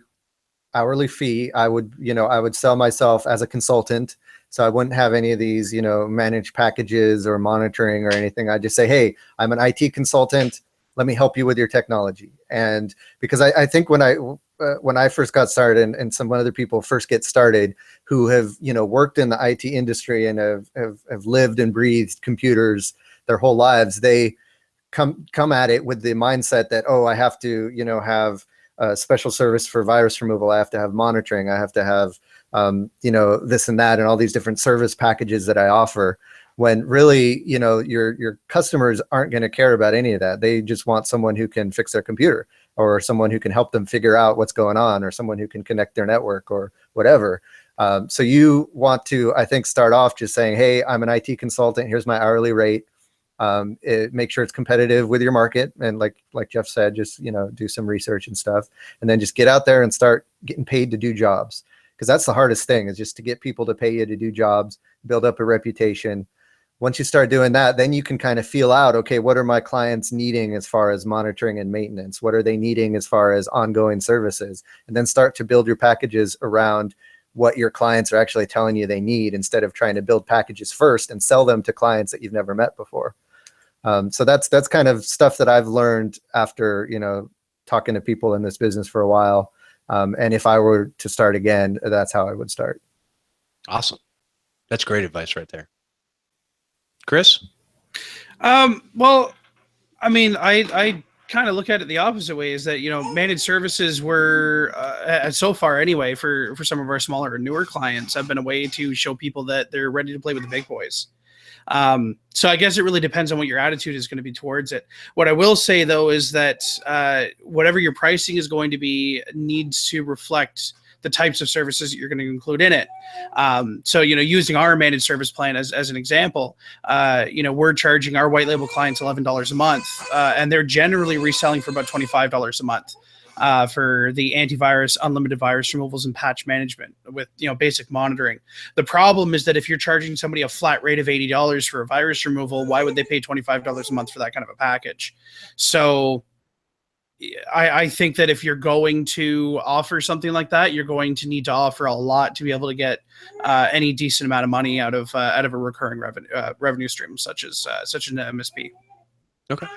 fee. I would sell myself as a consultant. So I wouldn't have any of these, managed packages or monitoring or anything. I just say, hey, I'm an IT consultant. Let me help you with your technology. And because I think when I first got started and some other people first get started who have, worked in the IT industry and have lived and breathed computers their whole lives, they come at it with the mindset that, oh, I have to, have a special service for virus removal. I have to have monitoring. I have to have, this and that, and all these different service packages that I offer, when really, your customers aren't going to care about any of that. They just want someone who can fix their computer, or someone who can help them figure out what's going on, or someone who can connect their network or whatever. So you want to, I think, start off just saying, hey, I'm an IT consultant. Here's my hourly rate. Make sure it's competitive with your market. And like Jeff said, just, do some research and stuff, and then just get out there and start getting paid to do jobs. Because that's the hardest thing, is just to get people to pay you to do jobs, build up a reputation. Once you start doing that, then you can kind of feel out, okay, what are my clients needing as far as monitoring and maintenance? What are they needing as far as ongoing services? And then start to build your packages around what your clients are actually telling you they need, instead of trying to build packages first and sell them to clients that you've never met before. So that's kind of stuff that I've learned after, talking to people in this business for a while. And if I were to start again, that's how I would start. Awesome. That's great advice right there. Chris? Well, I mean, I kind of look at it the opposite way, is that, managed services were, so far anyway, for some of our smaller or newer clients, have been a way to show people that they're ready to play with the big boys. So I guess it really depends on what your attitude is going to be towards it. What I will say, though, is that whatever your pricing is going to be needs to reflect the types of services that you're going to include in it. So, using our managed service plan as an example, we're charging our white label clients $11 a month, and they're generally reselling for about $25 a month. For the antivirus, unlimited virus removals, and patch management with, basic monitoring. The problem is that if you're charging somebody a flat rate of $80 for a virus removal, why would they pay $25 a month for that kind of a package? So, I think that if you're going to offer something like that, you're going to need to offer a lot to be able to get any decent amount of money out of a recurring revenue stream, such as such an MSP. Okay,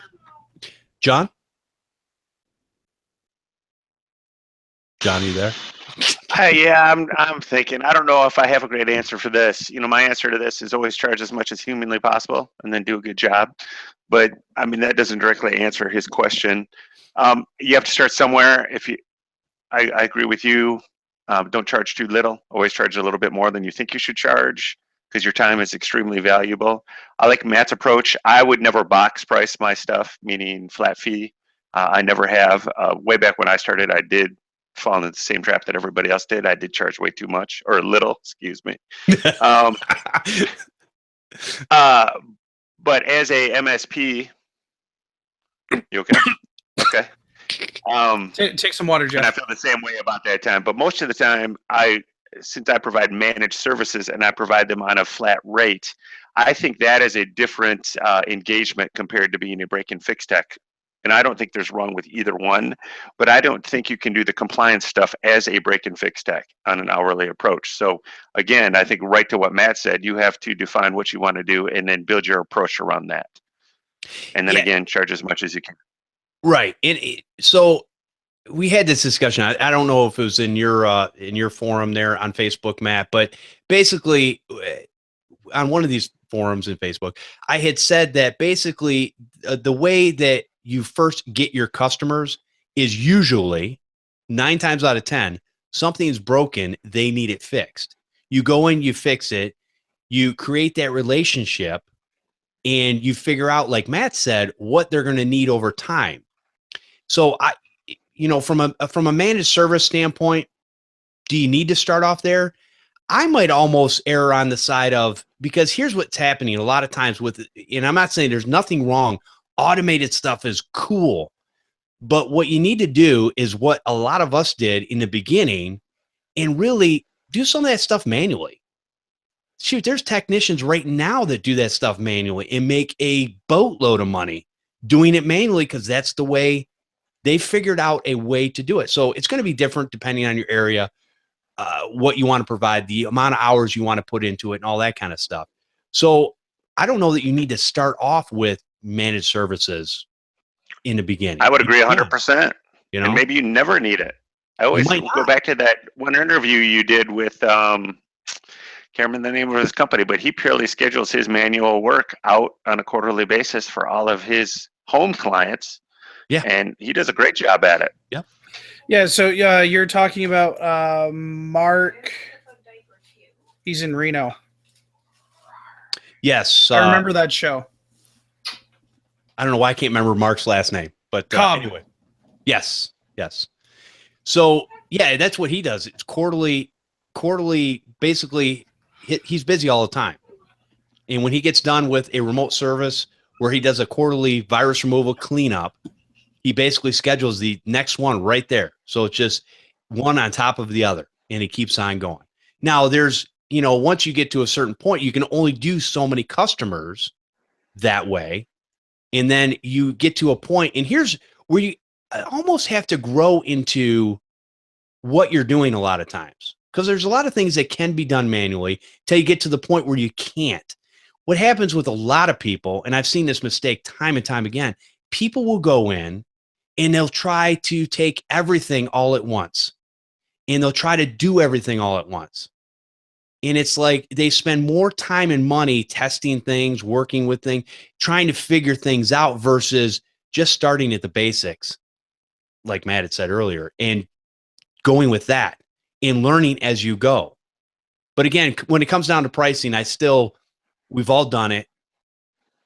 John, you there? Yeah, I'm thinking. I don't know if I have a great answer for this. My answer to this is always charge as much as humanly possible and then do a good job. But I mean, that doesn't directly answer his question. You have to start somewhere. I agree with you. Don't charge too little. Always charge a little bit more than you think you should charge because your time is extremely valuable. I like Matt's approach. I would never box price my stuff, meaning flat fee. I never have. Way back when I started, I did fall into the same trap that everybody else did. I did charge way too much, or a little, excuse me. But as a MSP, you okay? Okay. Take some water, Jeff. And I feel the same way about that time. But most of the time, since I provide managed services and I provide them on a flat rate, I think that is a different engagement compared to being a break and fix tech. And I don't think there's wrong with either one, but I don't think you can do the compliance stuff as a break and fix tech on an hourly approach. So again, I think right to what Matt said, you have to define what you want to do and then build your approach around that. And then again, charge as much as you can. Right. And so we had this discussion. I don't know if it was in your forum there on Facebook, Matt, but basically on one of these forums in Facebook, I had said that basically the way that you first get your customers is usually 9 times out of 10, something is broken. They need it fixed. You go in, you fix it, you create that relationship, and you figure out, like Matt said, what they're going to need over time. So from a managed service standpoint, do you need to start off there? I might almost err on the side of, because here's what's happening a lot of times and I'm not saying there's nothing wrong. Automated stuff is cool, but what you need to do is what a lot of us did in the beginning and really do some of that stuff manually. Shoot, there's technicians right now that do that stuff manually and make a boatload of money doing it manually because that's the way they figured out a way to do it. So it's going to be different depending on your area, what you want to provide, the amount of hours you want to put into it and all that kind of stuff. So I don't know that you need to start off with managed services in the beginning. I would agree 100%. And maybe you never need it. I always go back to that one interview you did with, can't remember the name of his company, but he purely schedules his manual work out on a quarterly basis for all of his home clients. Yeah. And he does a great job at it. Yep. Yeah. So you're talking about Mark. He's in Reno. Yes. I remember that show. I don't know why I can't remember Mark's last name, but anyway. Yes. So yeah, that's what he does. It's quarterly, basically he's busy all the time. And when he gets done with a remote service where he does a quarterly virus removal cleanup, he basically schedules the next one right there. So it's just one on top of the other, and he keeps on going. Now there's, once you get to a certain point, you can only do so many customers that way. And then you get to a point, and here's where you almost have to grow into what you're doing a lot of times, because there's a lot of things that can be done manually till you get to the point where you can't. What happens with a lot of people, and I've seen this mistake time and time again, people will go in and they'll try to take everything all at once, and they'll try to do everything all at once. And it's like they spend more time and money testing things, working with things, trying to figure things out versus just starting at the basics, like Matt had said earlier, and going with that and learning as you go. But again, when it comes down to pricing, we've all done it.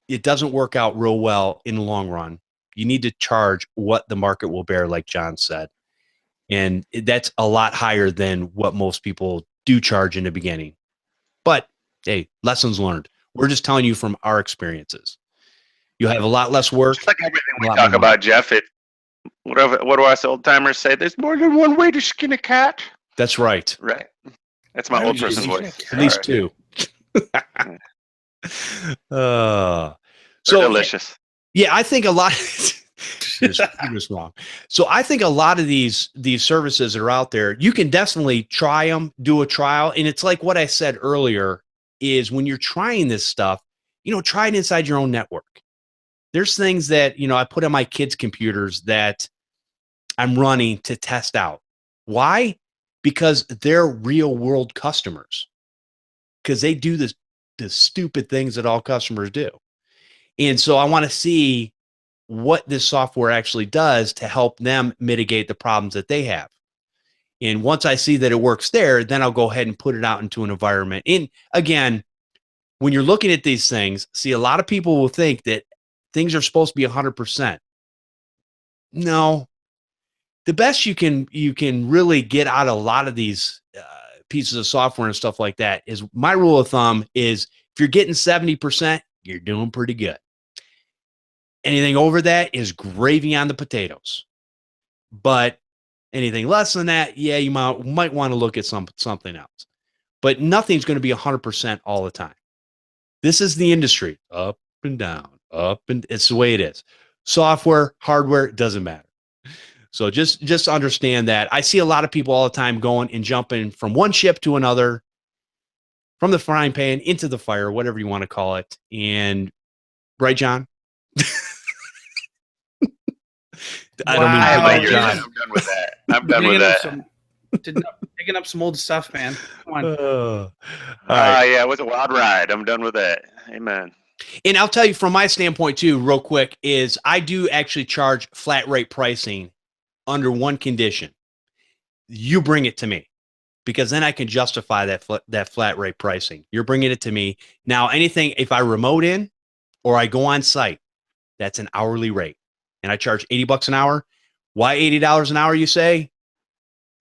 It doesn't work out real well in the long run. You need to charge what the market will bear, like John said. And that's a lot higher than what most people do charge in the beginning. But hey, lessons learned. We're just telling you from our experiences. You'll have a lot less work. Just like everything we talk about, Jeff, what do us old timers say? There's more than one way to skin a cat. That's right. Right. That's my old person voice. At least two. So delicious. Yeah, I think a lot. You're just wrong. So I think a lot of these services that are out there, you can definitely try them, do a trial. And it's like what I said earlier is when you're trying this stuff, try it inside your own network. There's things that, I put on my kids' computers that I'm running to test out. Why? Because they're real world customers. Because they do the stupid things that all customers do. And so I want to see what this software actually does to help them mitigate the problems that they have. And once I see that it works there, then I'll go ahead and put it out into an environment. And again, when you're looking at these things, see, a lot of people will think that things are supposed to be 100%. No, the best you can really get out of a lot of these pieces of software and stuff like that is, my rule of thumb is, if you're getting 70%, you're doing pretty good. Anything over that is gravy on the potatoes. But anything less than that, yeah, you might want to look at something else. But nothing's going to be 100% all the time. This is the industry, up and down, it's the way it is. Software, hardware, it doesn't matter. So just understand that. I see a lot of people all the time going and jumping from one ship to another, from the frying pan into the fire, whatever you want to call it. And right, John? I don't mean to bite John. I'm done with that. I'm done with that. Picking up some old stuff, man. Come on. Yeah, it was a wild ride. I'm done with that. Amen. And I'll tell you from my standpoint too, real quick, is I do actually charge flat rate pricing under one condition. You bring it to me, because then I can justify that flat rate pricing. You're bringing it to me. Now, anything, if I remote in or I go on site, that's an hourly rate. And I charge $80 an hour. Why $80 an hour, you say?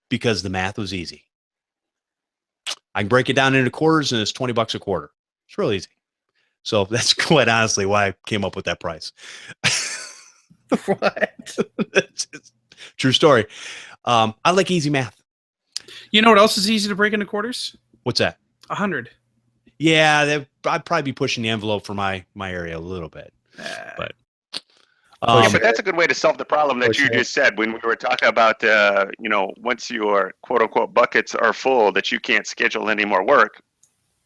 Because the math was easy. I can break it down into quarters, and it's $20 a quarter. It's real easy. So that's quite honestly why I came up with that price. What? True story. I like easy math. You know what else is easy to break into quarters? What's that? 100. Yeah, I'd probably be pushing the envelope for my area a little bit. But but that's a good way to solve the problem that you just said when we were talking about, once your quote unquote buckets are full, that you can't schedule any more work.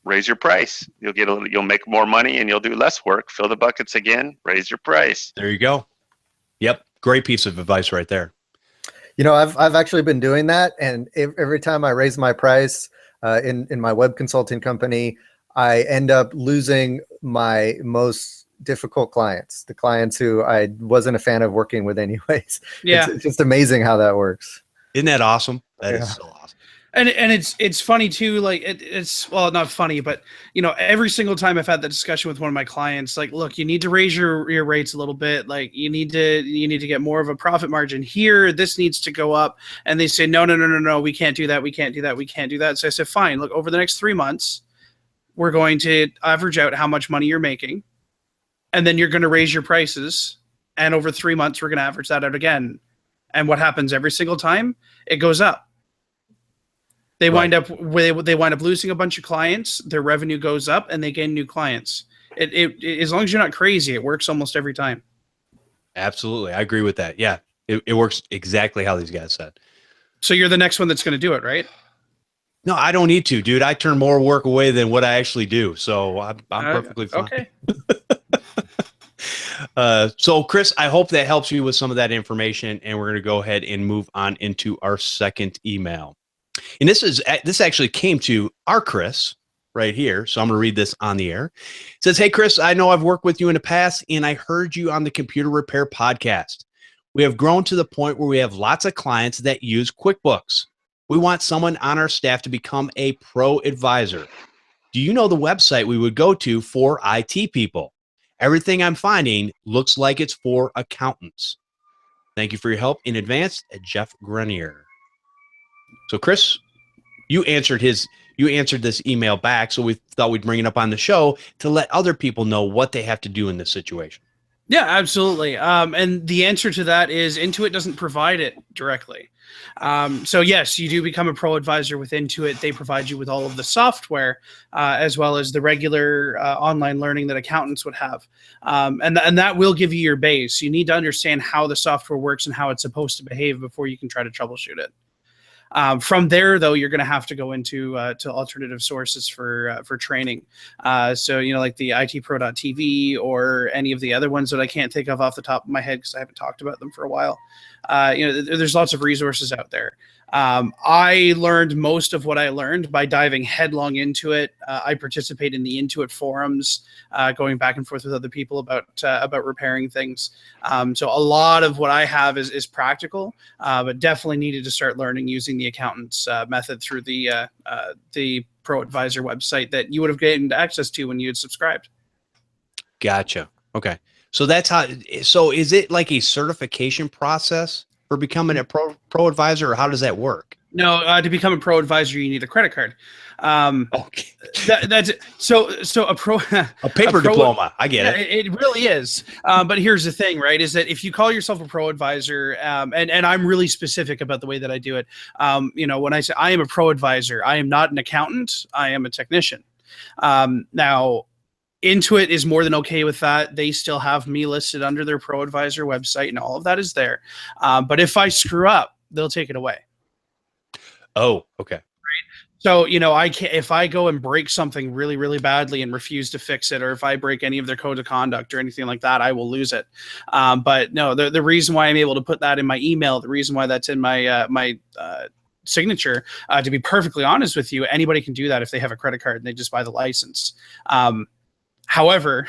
Raise your price. You'll make more money and you'll do less work. Fill the buckets again. Raise your price. There you go. Yep, great piece of advice right there. I've actually been doing that, and every time I raise my price in my web consulting company, I end up losing my most difficult clients, the clients who I wasn't a fan of working with anyways. Yeah. It's just amazing how that works. Isn't that awesome? That is so awesome. And it's funny too, like it's well, not funny, but every single time I've had that discussion with one of my clients, like, look, you need to raise your rates a little bit. Like you need to get more of a profit margin here. This needs to go up. And they say, no, we can't do that. We can't do that. We can't do that. So I said, fine, look, over the next 3 months, we're going to average out how much money you're making. And then you're going to raise your prices. And over 3 months, we're going to average that out again. And what happens every single time? It goes up. They wind up losing a bunch of clients. Their revenue goes up, and they gain new clients. It as long as you're not crazy, it works almost every time. Absolutely, I agree with that. Yeah, it works exactly how these guys said. So you're the next one that's going to do it, right? No, I don't need to, dude. I turn more work away than what I actually do, so I'm perfectly fine. Okay. So Chris, I hope that helps you with some of that information, and we're going to go ahead and move on into our second email. And this actually came to our Chris right here. So I'm going to read this on the air. It says, "Hey, Chris, I know I've worked with you in the past, and I heard you on the Computer Repair Podcast. We have grown to the point where we have lots of clients that use QuickBooks. We want someone on our staff to become a pro advisor. Do you know the website we would go to for IT people? Everything I'm finding looks like it's for accountants. Thank you for your help in advance, Jeff Grenier." So Chris, you answered this email back, so we thought we'd bring it up on the show to let other people know what they have to do in this situation. Yeah, absolutely. And the answer to that is Intuit doesn't provide it directly. So yes, you do become a pro advisor with Intuit. They provide you with all of the software, as well as the regular online learning that accountants would have. And that will give you your base. You need to understand how the software works and how it's supposed to behave before you can try to troubleshoot it. From there, though, you're going to have to go into to alternative sources for training. So, like the itpro.tv or any of the other ones that I can't think of off the top of my head because I haven't talked about them for a while. There's lots of resources out there. I learned most of what I learned by diving headlong into it. I participate in the Intuit forums, going back and forth with other people about repairing things. So a lot of what I have is practical, but definitely needed to start learning using the accountant's method through the Pro Advisor website that you would have gained access to when you had subscribed. Gotcha. Okay. So that's how. So is it like a certification process for becoming a pro advisor, or how does that work? No, to become a pro advisor, you need a credit card. Okay. That's so a pro a paper diploma. I get it. It really is. But here's the thing, right? Is that if you call yourself a pro advisor, and I'm really specific about the way that I do it. When I say I am a pro advisor, I am not an accountant. I am a technician. Now, Intuit is more than okay with that. They still have me listed under their pro advisor website, and all of that is there. But if I screw up, they'll take it away. Oh, okay. So, I can't, if I go and break something really, really badly and refuse to fix it, or if I break any of their code of conduct or anything like that, I will lose it. But no, the reason why I'm able to put that in my email, the reason why that's in my signature, to be perfectly honest with you, anybody can do that if they have a credit card and they just buy the license. However,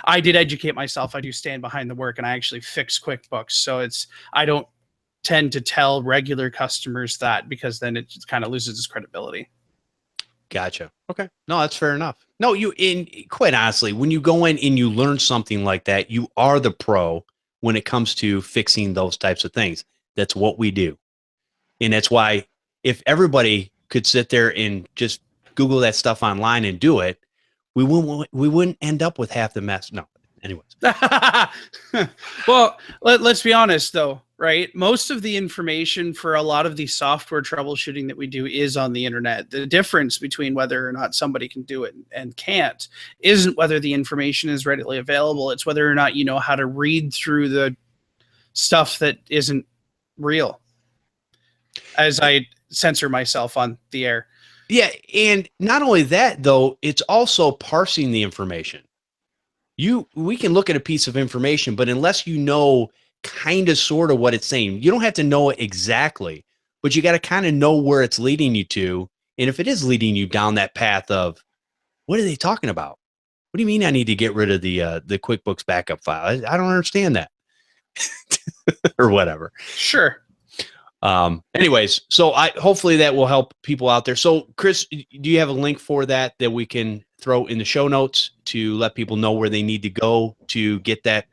I did educate myself. I do stand behind the work, and I actually fix QuickBooks. So I don't tend to tell regular customers that, because then it just kind of loses its credibility. Gotcha. Okay. No, that's fair enough. No, quite honestly, when you go in and you learn something like that, you are the pro when it comes to fixing those types of things. That's what we do. And that's why if everybody could sit there and just Google that stuff online and do it, we wouldn't end up with half the mess. No, anyways. Well, let's be honest though, right? Most of the information for a lot of the software troubleshooting that we do is on the internet. The difference between whether or not somebody can do it and can't isn't whether the information is readily available. It's whether or not you know how to read through the stuff that isn't real. As I censor myself on the air. Yeah, and not only that, though, it's also parsing the information. We can look at a piece of information, but unless you know kind of sort of what it's saying, you don't have to know it exactly, but you got to kind of know where it's leading you to. And if it is leading you down that path of, what are they talking about? What do you mean I need to get rid of the QuickBooks backup file? I don't understand that. Or whatever. Sure. Anyways, so hopefully that will help people out there. So Chris, do you have a link for that we can throw in the show notes to let people know where they need to go to get that,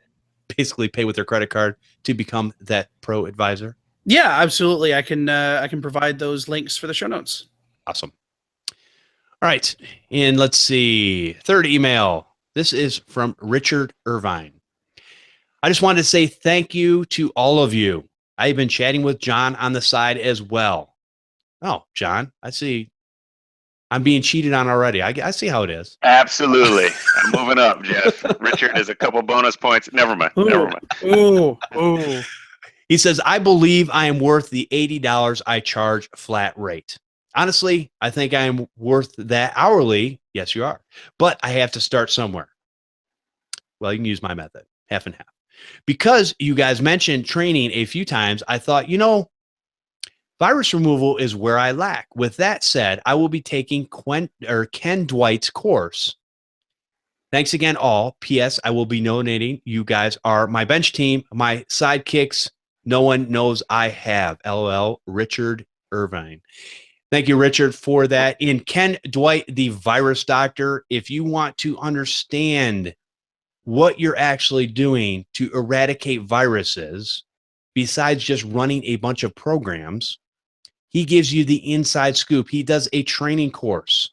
basically pay with their credit card to become that pro advisor? Yeah, absolutely. I can provide those links for the show notes. Awesome. All right. And let's see. Third email. This is from Richard Irvine. I just wanted to say thank you to all of you. I've been chatting with John on the side as well. Oh, John, I see. I'm being cheated on already. I see how it is. Absolutely. I'm moving up, Jeff. Richard is a couple bonus points. Never mind. Ooh. He says, I believe I am worth the $80 I charge flat rate. Honestly, I think I am worth that hourly. Yes, you are. But I have to start somewhere. Well, you can use my method, half and half. Because you guys mentioned training a few times, I thought, virus removal is where I lack. With that said, I will be taking Ken Dwight's course. Thanks again, all. P.S. I will be donating. You guys are my bench team, my sidekicks. No one knows I have. LOL, Richard Irvine. Thank you, Richard, for that. In Ken Dwight, the virus doctor, if you want to understand what you're actually doing to eradicate viruses, besides just running a bunch of programs, he gives you the inside scoop. He does a training course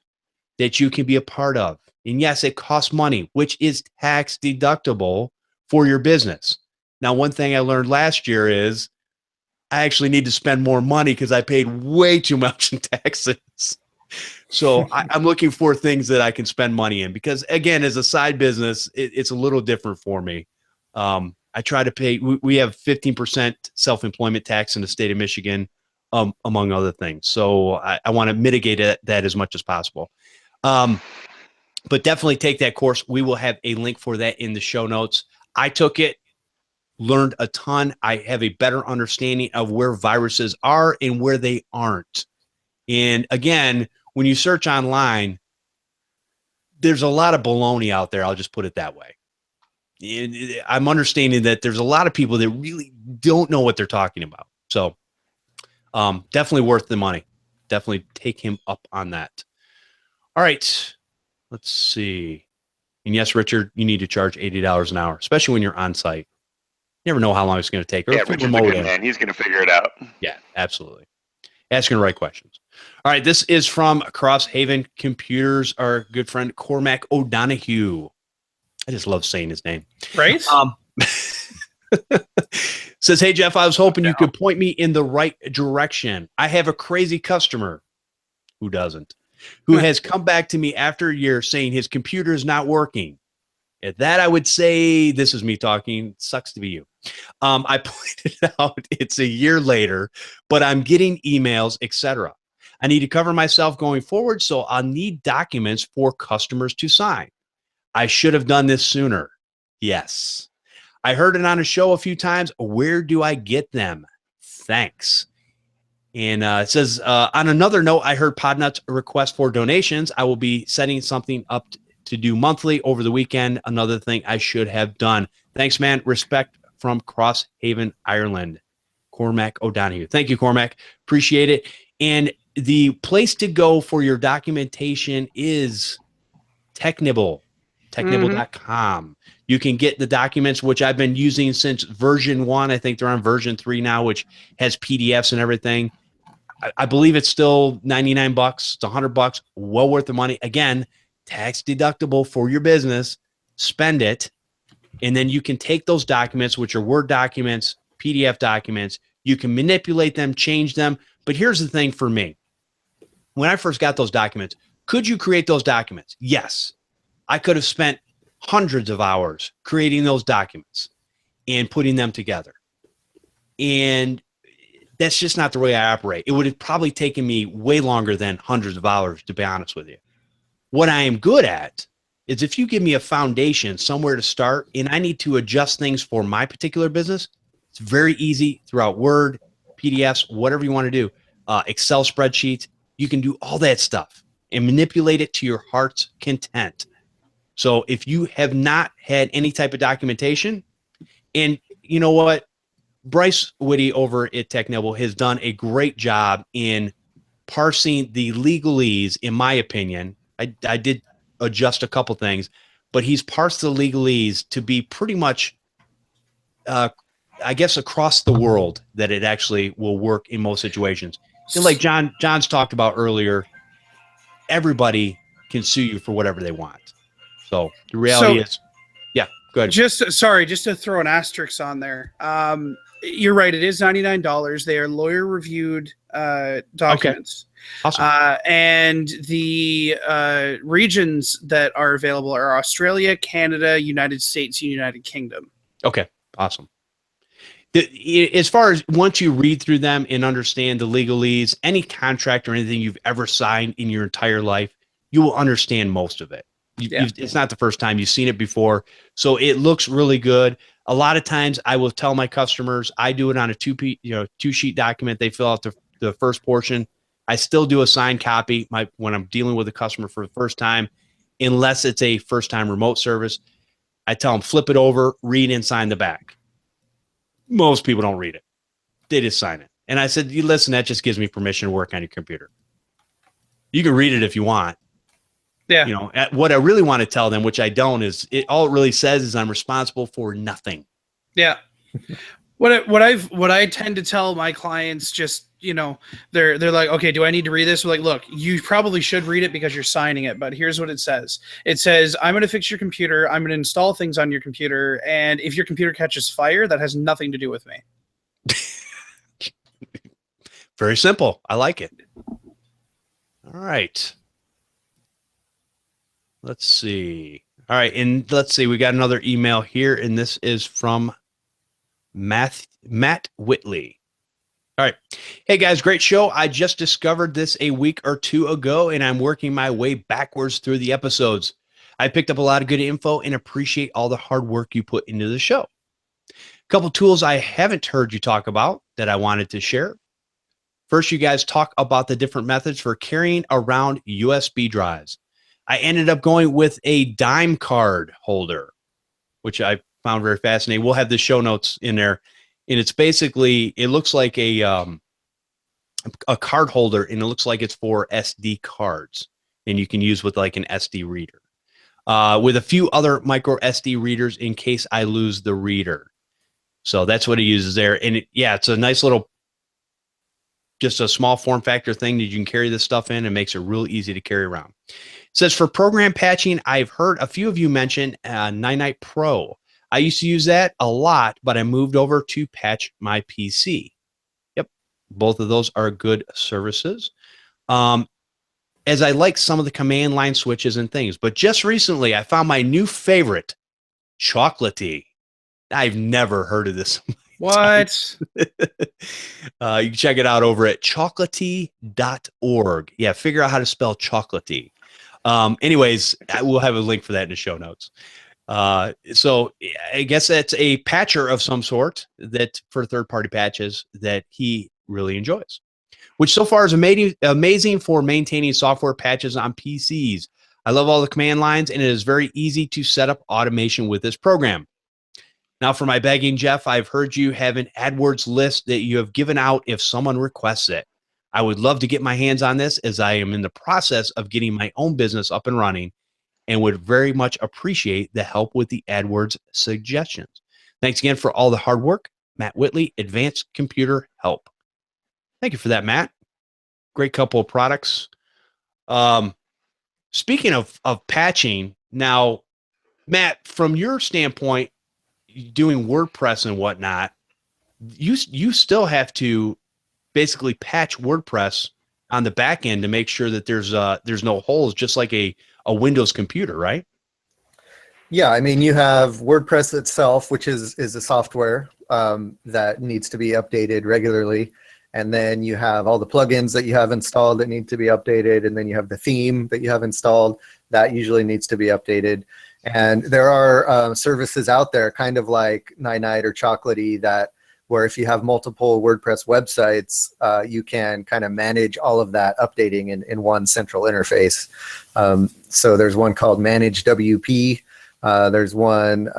that you can be a part of. And yes, it costs money, which is tax deductible for your business. Now, one thing I learned last year is I actually need to spend more money because I paid way too much in taxes. So I'm looking for things that I can spend money in because, again, as a side business, it's a little different for me. I try to pay. We have 15% self-employment tax in the state of Michigan, among other things. So I want to mitigate that as much as possible. But definitely take that course. We will have a link for that in the show notes. I took it, learned a ton. I have a better understanding of where viruses are and where they aren't. And again, when you search online, there's a lot of baloney out there. I'll just put it that way. And I'm understanding that there's a lot of people that really don't know what they're talking about. So definitely worth the money. Definitely take him up on that. All right. Let's see. And yes, Richard, you need to charge $80 an hour, especially when you're on site. You never know how long it's going to take. Yeah, Richard's a good man. He's going to figure it out. Yeah, absolutely. Asking the right questions. All right, this is from Crosshaven Computers, our good friend Cormac O'Donohue. I just love saying his name. Right? Says, hey, Jeff, I was hoping you could point me in the right direction. I have a crazy customer who doesn't, who has come back to me after a year saying his computer is not working. At that, I would say, this is me talking, sucks to be you. I pointed out it's a year later, but I'm getting emails, etc. I need to cover myself going forward, so I'll need documents for customers to sign. I should have done this sooner. Yes. I heard it on a show a few times. Where do I get them? Thanks. And it says, on another note, I heard Podnutz request for donations. I will be setting something up to do monthly over the weekend. Another thing I should have done. Thanks, man. Respect from Crosshaven, Ireland. Cormac O'Donohue. Thank you, Cormac. Appreciate it. And the place to go for your documentation is Technibble, technibble.com. You can get the documents, which I've been using since version 1. I think they're on version 3 now, which has PDFs and everything. I believe it's still $99. It's $100. Well worth the money. Again, tax deductible for your business. Spend it. And then you can take those documents, which are Word documents, PDF documents. You can manipulate them, change them. But here's the thing for me. When I first got those documents, could you create those documents? Yes. I could have spent hundreds of hours creating those documents and putting them together. And that's just not the way I operate. It would have probably taken me way longer than hundreds of hours, to be honest with you. What I am good at is if you give me a foundation, somewhere to start, and I need to adjust things for my particular business, it's very easy throughout Word, PDFs, whatever you want to do, Excel spreadsheets. You can do all that stuff and manipulate it to your heart's content. So if you have not had any type of documentation, and you know what, Bryce Whitty over at Technibble has done a great job in parsing the legalese, in my opinion. I did adjust a couple things, but he's parsed the legalese to be pretty much, I guess, across the world that it actually will work in most situations. And like John's talked about earlier, everybody can sue you for whatever they want. So the reality is, yeah, go ahead. Just to throw an asterisk on there. You're right. It is $99. They are lawyer reviewed documents. Okay. Awesome. And the regions that are available are Australia, Canada, United States, and United Kingdom. Okay. Awesome. As far as once you read through them and understand the legalese, any contract or anything you've ever signed in your entire life, you will understand most of it. It's not the first time you've seen it before. So it looks really good. A lot of times I will tell my customers, I do it on a two-sheet document. They fill out the first portion. I still do a signed copy when I'm dealing with a customer for the first time, unless it's a first-time remote service. I tell them, flip it over, read and sign the back. Most people don't read it. They just sign it. And I said, listen, that just gives me permission to work on your computer. You can read it if you want. Yeah. You know, what I really want to tell them, which I don't, is all it really says is I'm responsible for nothing. Yeah. What I tend to tell my clients, just, you know, they're like, okay, do I need to read this? We're like, look, you probably should read it because you're signing it, but here's what it says. It says, I'm going to fix your computer. I'm going to install things on your computer. And if your computer catches fire, that has nothing to do with me. Very simple. I like it. All right. Let's see. All right. And let's see. We got another email here, and this is from Matt Whitley. All right. Hey, guys. Great show. I just discovered this a week or two ago, and I'm working my way backwards through the episodes. I picked up a lot of good info and appreciate all the hard work you put into the show. A couple tools I haven't heard you talk about that I wanted to share. First, you guys talk about the different methods for carrying around USB drives. I ended up going with a dime card holder, which I found very fascinating. We'll have the show notes in there. And it's basically, it looks like a card holder, and it looks like it's for SD cards. And you can use with like an SD reader. With a few other micro SD readers in case I lose the reader. So that's what it uses there. And it's a nice little, just a small form factor thing that you can carry this stuff in, and makes it real easy to carry around. It says for program patching, I've heard a few of you mention Ninite Pro. I used to use that a lot, but I moved over to patch my PC. Yep. Both of those are good services. As I like some of the command line switches and things, but just recently I found my new favorite, Chocolatey. I've never heard of this. What? You can check it out over at chocolatey.org. Yeah, figure out how to spell chocolatey. Anyways, we'll have a link for that in the show notes. So I guess that's a patcher of some sort that for third-party patches that he really enjoys, which so far is amazing for maintaining software patches on PCs. I love all the command lines, and it is very easy to set up automation with this program. Now for my begging, Jeff, I've heard you have an AdWords list that you have given out if someone requests it. I would love to get my hands on this, as I am in the process of getting my own business up and running, and would very much appreciate the help with the AdWords suggestions. Thanks again for all the hard work. Matt Whitley, Advanced Computer Help. Thank you for that, Matt. Great couple of products. Speaking of patching, now, Matt, from your standpoint, doing WordPress and whatnot, you still have to basically patch WordPress on the back end to make sure that there's no holes, just like a Windows computer, right? Yeah, I mean, you have WordPress itself, which is a software that needs to be updated regularly. And then you have all the plugins that you have installed that need to be updated. And then you have the theme that you have installed that usually needs to be updated. And there are services out there, kind of like Ninite or Chocolatey, that where if you have multiple WordPress websites, you can kind of manage all of that updating in one central interface. So there's one called Manage WP. There's one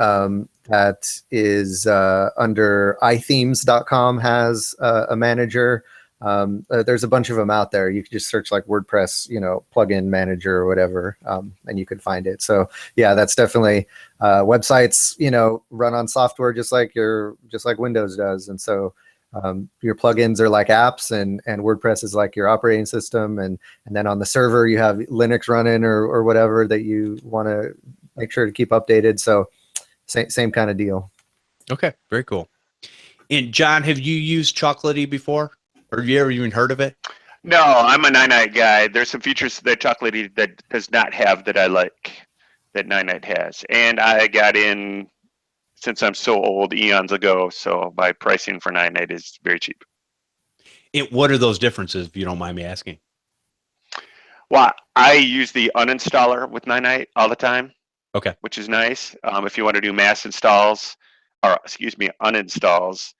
that is under iThemes.com has a manager. There's a bunch of them out there. You can just search like WordPress, plugin manager or whatever, and you could find it. So yeah, that's definitely websites, run on software just like Windows does. And so your plugins are like apps, and WordPress is like your operating system. And then on the server, you have Linux running or whatever that you want to make sure to keep updated. So same kind of deal. Okay, very cool. And John, have you used Chocolatey before? Or have you ever even heard of it? No, I'm a Ninite guy. There's some features that Chocolatey that does not have that I like, that Ninite has. And I got in, since I'm so old, eons ago, so my pricing for Ninite is very cheap. What are those differences, if you don't mind me asking? Well, I use the uninstaller with Ninite all the time. Okay. Which is nice. If you want to do mass installs, or uninstalls.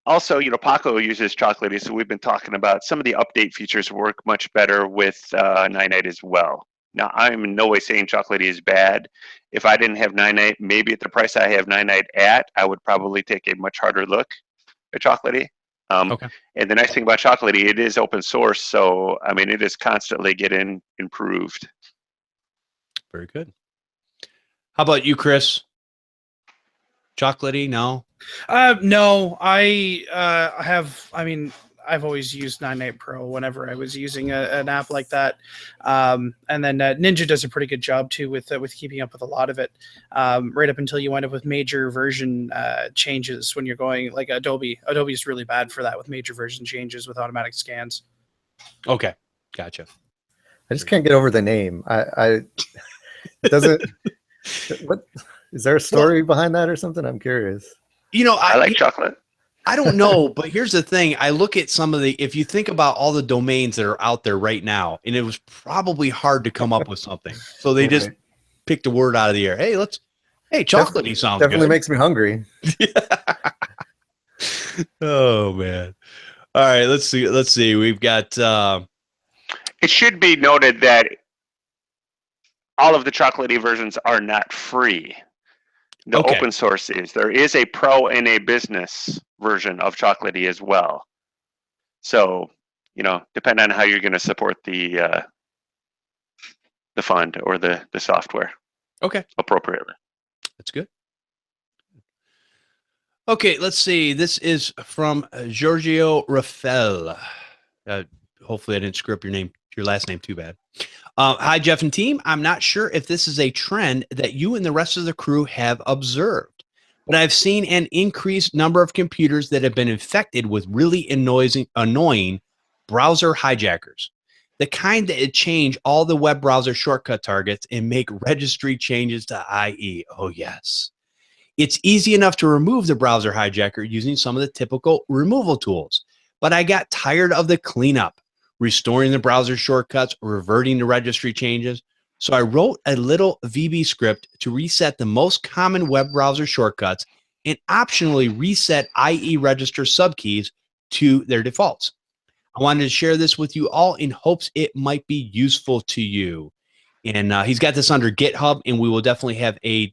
Also, Paco uses Chocolatey, so we've been talking about some of the update features work much better with Ninite as well. Now, I'm in no way saying Chocolatey is bad. If I didn't have Ninite, maybe at the price I have Ninite at, I would probably take a much harder look at Chocolatey. Okay. And the nice thing about Chocolatey, it is open source, so it is constantly getting improved. Very good. How about you, Chris? Chocolatey? No. No, I have. I mean, I've always used 98 Pro whenever I was using an app like that, and then Ninja does a pretty good job too with keeping up with a lot of it, right up until you wind up with major version changes when you're going like Adobe. Adobe is really bad for that with major version changes with automatic scans. Okay, gotcha. I just can't get over the name. It doesn't. What is there a story behind that or something? I'm curious. You know, I like chocolate. I don't know, but here's the thing. I look at some of if you think about all the domains that are out there right now, and it was probably hard to come up with something. So they just picked a word out of the air. Hey, chocolatey sounds definitely good. Makes me hungry. Oh man. All right, let's see. We've got It should be noted that all of the chocolatey versions are not free. The open source is. There is a pro and a business version of chocolatey as well. So, depending on how you're going to support the fund or the software. Okay. Appropriately. That's good. Okay, let's see. This is from Giorgio Rafael. Hopefully I didn't screw up your last name too bad. Hi, Jeff and team. I'm not sure if this is a trend that you and the rest of the crew have observed, but I've seen an increased number of computers that have been infected with really annoying browser hijackers. The kind that change all the web browser shortcut targets and make registry changes to IE. Oh, yes. It's easy enough to remove the browser hijacker using some of the typical removal tools, but I got tired of the cleanup, restoring the browser shortcuts, reverting to registry changes. So I wrote a little VB script to reset the most common web browser shortcuts and optionally reset IE register subkeys to their defaults. I wanted to share this with you all in hopes it might be useful to you. And he's got this under GitHub, and we will definitely have a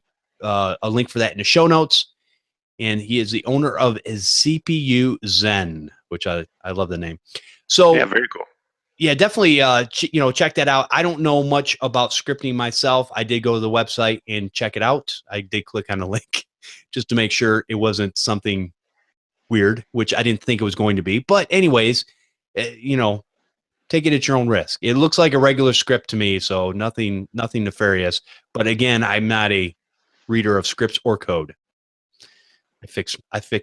link for that in the show notes. And he is the owner of CPU Zen, which I love the name. So yeah, very cool. Yeah, definitely. Check that out. I don't know much about scripting myself. I did go to the website and check it out. I did click on the link just to make sure it wasn't something weird, which I didn't think it was going to be. But anyways, take it at your own risk. It looks like a regular script to me, so nothing nefarious. But again, I'm not a reader of scripts or code. I fix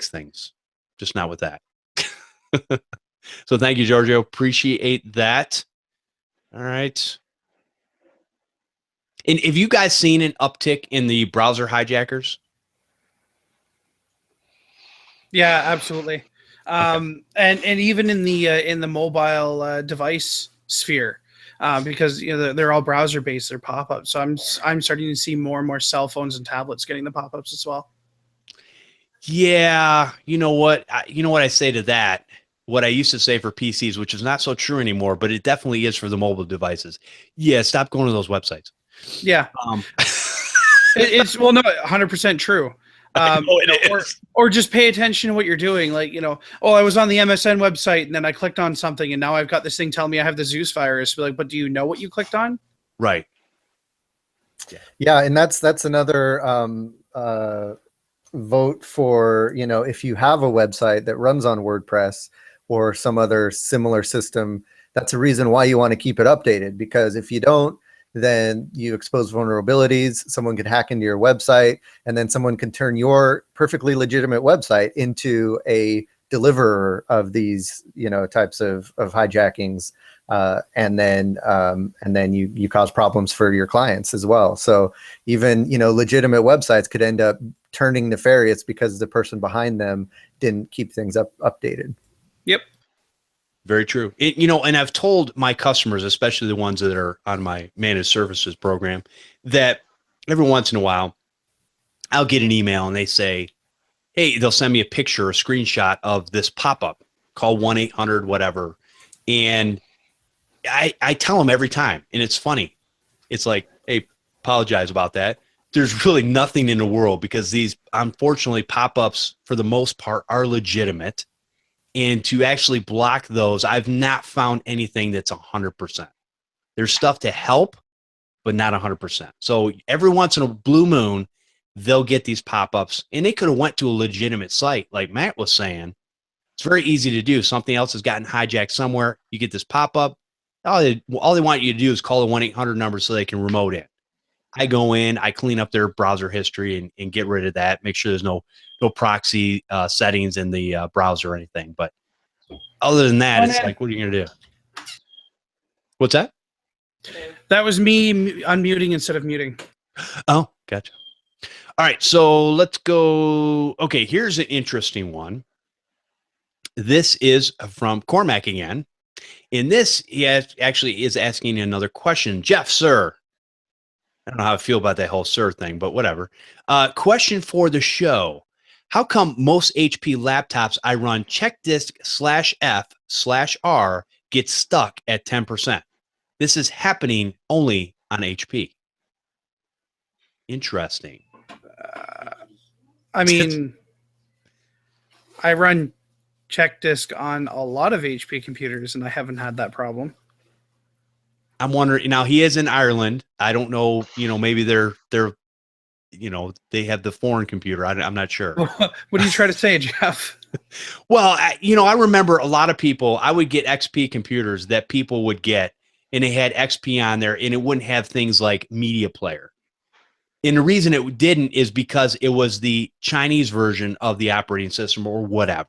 things, just not with that. So thank you, Giorgio. Appreciate that. All right. And have you guys seen an uptick in the browser hijackers? Yeah, absolutely. And even in the mobile device sphere, because they're all browser based, they're pop-ups. So I'm starting to see more and more cell phones and tablets getting the pop-ups as well. Yeah, you know what I say to that. What I used to say for PCs, which is not so true anymore, but it definitely is for the mobile devices. Yeah, stop going to those websites. Yeah, it's 100% true. Or just pay attention to what you're doing. Like, I was on the MSN website and then I clicked on something and now I've got this thing telling me I have the Zeus virus. Be like, but do you know what you clicked on? Right. Yeah, and that's another vote for, if you have a website that runs on WordPress or some other similar system, that's a reason why you want to keep it updated, because if you don't, then you expose vulnerabilities. Someone could hack into your website, and then someone can turn your perfectly legitimate website into a deliverer of these, types of hijackings, and then you cause problems for your clients as well. So even legitimate websites could end up turning nefarious because the person behind them didn't keep things updated. Yep. Very true. And I've told my customers, especially the ones that are on my managed services program, that every once in a while I'll get an email and they say, hey, they'll send me a picture, a screenshot of this pop-up, call 1-800 whatever. And I tell them every time, and it's funny. It's like, hey, apologize about that. There's really nothing in the world, because these, unfortunately, pop-ups for the most part are legitimate. And to actually block those, I've not found anything that's 100%. There's stuff to help, but not 100%. So every once in a blue moon, they'll get these pop-ups, and they could have went to a legitimate site, like Matt was saying. It's very easy to do. Something else has gotten hijacked somewhere. You get this pop-up. All they want you to do is call the 1-800 number so they can remote in. I go in, I clean up their browser history and get rid of that. Make sure there's no proxy settings in the browser or anything. But other than that, it's like, what are you going to do? What's that? That was me unmuting instead of muting. Oh, gotcha. All right, so let's go. Okay, here's an interesting one. This is from Cormac again. In this, he actually is asking another question. Jeff, sir. I don't know how I feel about that whole sir thing, but whatever. Question for the show. How come most HP laptops I run check disk /F/R get stuck at 10%? This is happening only on HP. Interesting. I mean, I run check disk on a lot of HP computers, and I haven't had that problem. I'm wondering now. He is in Ireland. I don't know. Maybe they're they have the foreign computer. I'm not sure. What are you trying to say, Jeff? Well, I remember a lot of people. I would get XP computers that people would get, and they had XP on there, and it wouldn't have things like media player. And the reason it didn't is because it was the Chinese version of the operating system or whatever.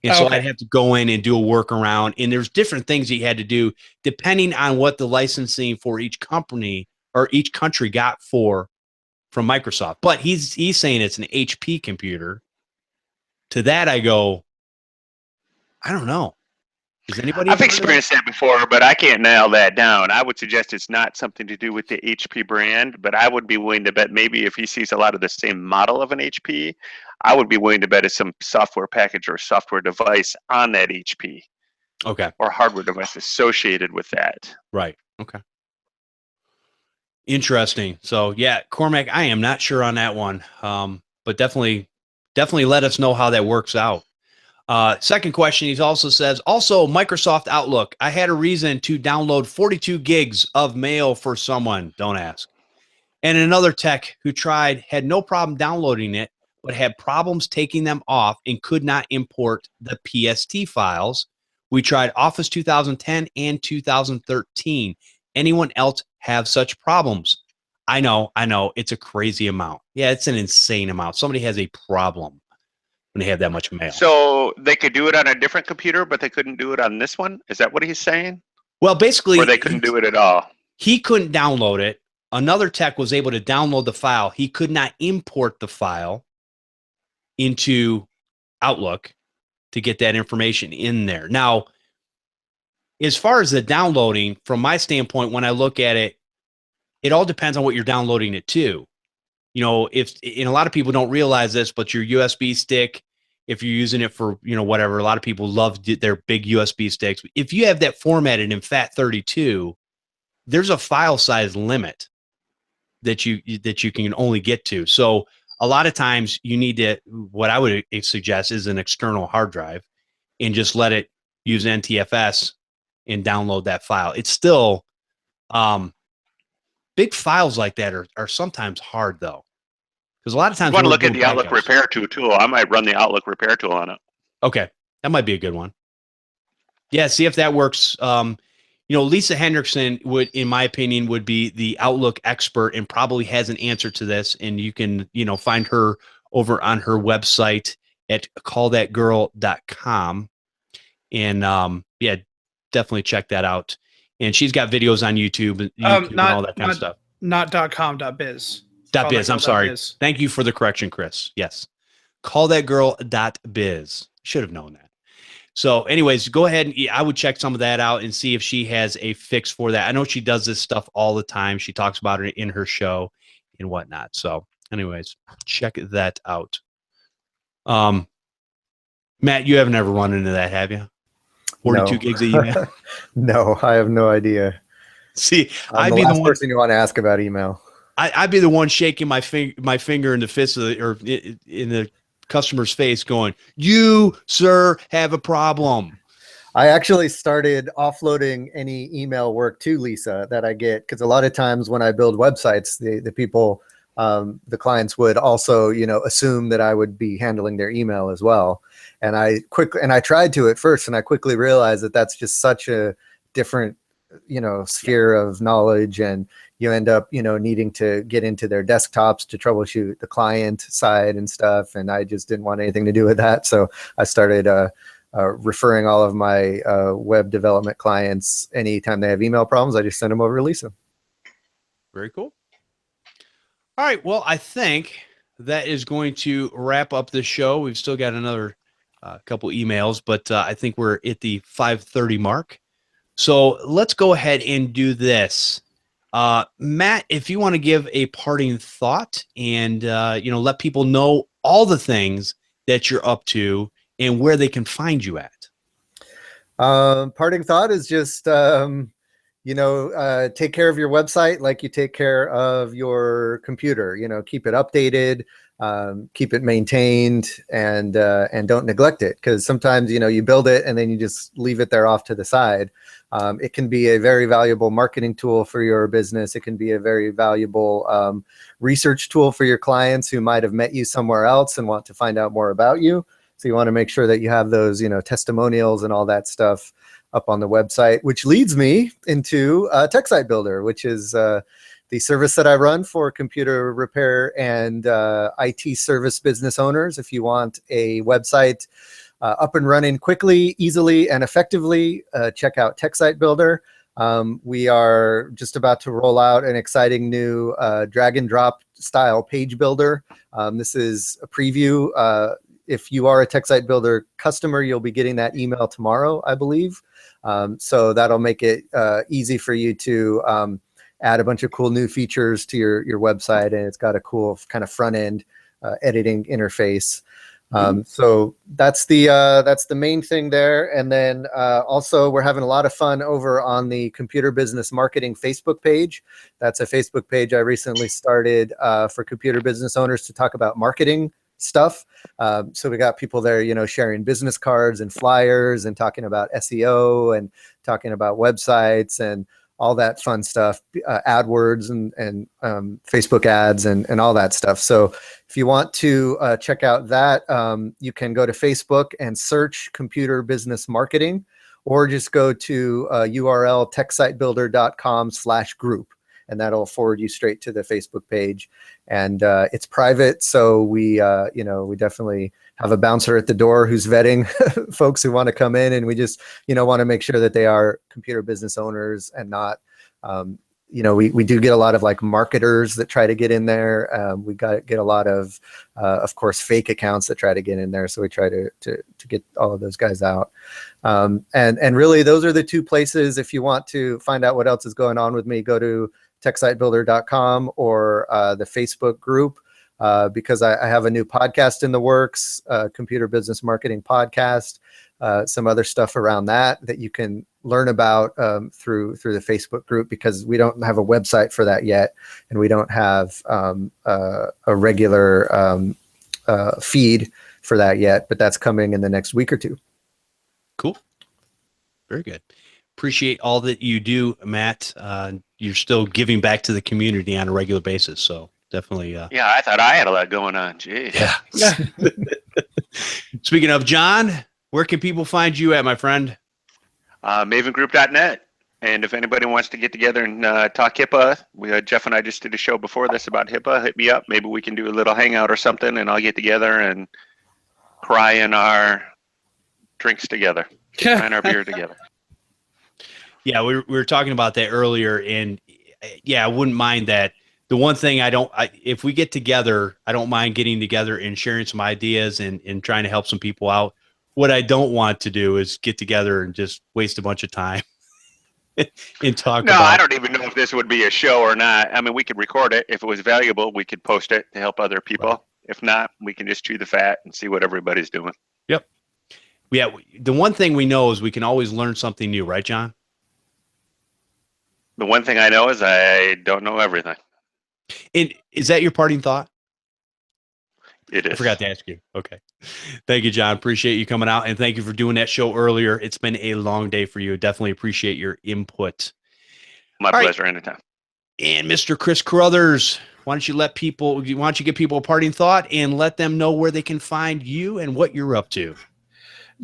And so I'd have to go in and do a workaround. And there's different things you had to do depending on what the licensing for each company or each country got from Microsoft. But he's saying it's an HP computer. To that, I go, I don't know. Does anybody? I've experienced that before, but I can't nail that down. I would suggest it's not something to do with the HP brand, but I would be willing to bet maybe if he sees a lot of the same model of an HP, I would be willing to bet it's some software package or software device on that HP. Okay. Or hardware device associated with that. Right. Okay. Interesting. So yeah, Cormac, I am not sure on that one. But definitely let us know how that works out. Second question, he also says, also Microsoft Outlook. I had a reason to download 42 gigs of mail for someone. Don't ask. And another tech who tried had no problem downloading it, but had problems taking them off and could not import the PST files. We tried Office 2010 and 2013. Anyone else have such problems? I know. It's a crazy amount. Yeah, it's an insane amount. Somebody has a problem when they have that much mail. So they could do it on a different computer, but they couldn't do it on this one? Is that what he's saying? Well, basically, or they couldn't do it at all? He couldn't download it. Another tech was able to download the file. He could not import the file into Outlook to get that information in there. Now, as far as the downloading, from my standpoint, when I look at it, it all depends on what you're downloading it to. And a lot of people don't realize this, but your USB stick, if you're using it for, whatever, a lot of people love their big USB sticks. If you have that formatted in FAT32, there's a file size limit that you can only get to. So a lot of times you need to, what I would suggest is an external hard drive and just let it use NTFS and download that file. It's still, big files like that are sometimes hard though. Because a lot of times you want to look at the Outlook Repair tool. I might run the Outlook Repair tool on it. Okay. That might be a good one. Yeah. See if that works. Lisa Hendrickson would, in my opinion, would be the Outlook expert and probably has an answer to this. And you can, find her over on her website at callthatgirl.com. And definitely check that out. And she's got videos on YouTube and all that kind of stuff. Not .com, .biz. .biz, I'm sorry. .biz. Thank you for the correction, Chris. Yes. Callthatgirl.biz. Should have known that. So anyways, go ahead and I would check some of that out and see if she has a fix for that. I know she does this stuff all the time. She talks about it in her show and whatnot. So anyways, check that out. Matt, you haven't ever run into that, have you? 42 gigs of email? No, I have no idea. See, I'm the last person you want to ask about email. I'd be the one shaking my finger in the fist or in the customer's face going, you, sir, have a problem. I actually started offloading any email work to Lisa that I get, because a lot of times when I build websites, the people the clients would also, assume that I would be handling their email as well. And I tried to at first, and I quickly realized that that's just such a different, sphere of knowledge, and you end up, needing to get into their desktops to troubleshoot the client side and stuff. And I just didn't want anything to do with that. So I started referring all of my web development clients. Anytime they have email problems, I just send them over to Lisa. Very cool. All right. Well, I think that is going to wrap up the show. We've still got another couple emails, but I think we're at the 5:30 mark. So let's go ahead and do this. Matt, if you want to give a parting thought and, let people know all the things that you're up to and where they can find you at. Parting thought is just, take care of your website like you take care of your computer. Keep it updated, keep it maintained, and don't neglect it, because sometimes you build it and then you just leave it there off to the side. It can be a very valuable marketing tool for your business. It can be a very valuable research tool for your clients who might have met you somewhere else and want to find out more about you. So you want to make sure that you have those, testimonials and all that stuff up on the website, which leads me into TechSite Builder, which is the service that I run for computer repair and IT service business owners. If you want a website up and running quickly, easily, and effectively, check out TechSite Builder. We are just about to roll out an exciting new drag and drop style page builder. This is a preview. If you are a TechSite Builder customer, you'll be getting that email tomorrow, I believe. So that'll make it easy for you to add a bunch of cool new features to your website, and it's got a cool kind of front end editing interface. So that's the main thing there. And then also we're having a lot of fun over on the Computer Business Marketing Facebook page. That's a Facebook page I recently started for computer business owners to talk about marketing stuff. So we got people there, sharing business cards and flyers and talking about SEO and talking about websites and all that fun stuff, AdWords and Facebook ads and all that stuff. So if you want to check out that, you can go to Facebook and search Computer Business Marketing, or just go to URL techsitebuilder.com/group. And that'll forward you straight to the Facebook page. And it's private, so we definitely have a bouncer at the door who's vetting folks who want to come in, and we just want to make sure that they are computer business owners and not. We do get a lot of like marketers that try to get in there. We get a lot of course, fake accounts that try to get in there. So we try to get all of those guys out. And really, those are the two places. If you want to find out what else is going on with me, go to techsitebuilder.com or the Facebook group, because I have a new podcast in the works, Computer Business Marketing Podcast, some other stuff around that you can learn about through the Facebook group, because we don't have a website for that yet, and we don't have a regular feed for that yet, but that's coming in the next week or two. Cool. Very good. Appreciate all that you do, Matt. You're still giving back to the community on a regular basis, so definitely. Yeah, I thought I had a lot going on. Jeez. Yeah. Speaking of, John, where can people find you at, my friend? Mavengroup.net. And if anybody wants to get together and talk HIPAA, Jeff and I just did a show before this about HIPAA. Hit me up. Maybe we can do a little hangout or something, and I'll get together and cry in our drinks together, and our beer together. Yeah, we were talking about that earlier, and yeah, I wouldn't mind that. The one thing if we get together, I don't mind getting together and sharing some ideas and trying to help some people out. What I don't want to do is get together and just waste a bunch of time and talk about. No, I don't even know if this would be a show or not. I mean, we could record it. If it was valuable, we could post it to help other people. Right. If not, we can just chew the fat and see what everybody's doing. Yep. Yeah. The one thing we know is we can always learn something new, right, John? The one thing I know is I don't know everything. And is that your parting thought? It is. I forgot to ask you. Okay. Thank you, John. Appreciate you coming out, and thank you for doing that show earlier. It's been a long day for you. Definitely appreciate your input. My pleasure. Anytime. And Mr. Chris Carruthers, why don't you give people a parting thought and let them know where they can find you and what you're up to?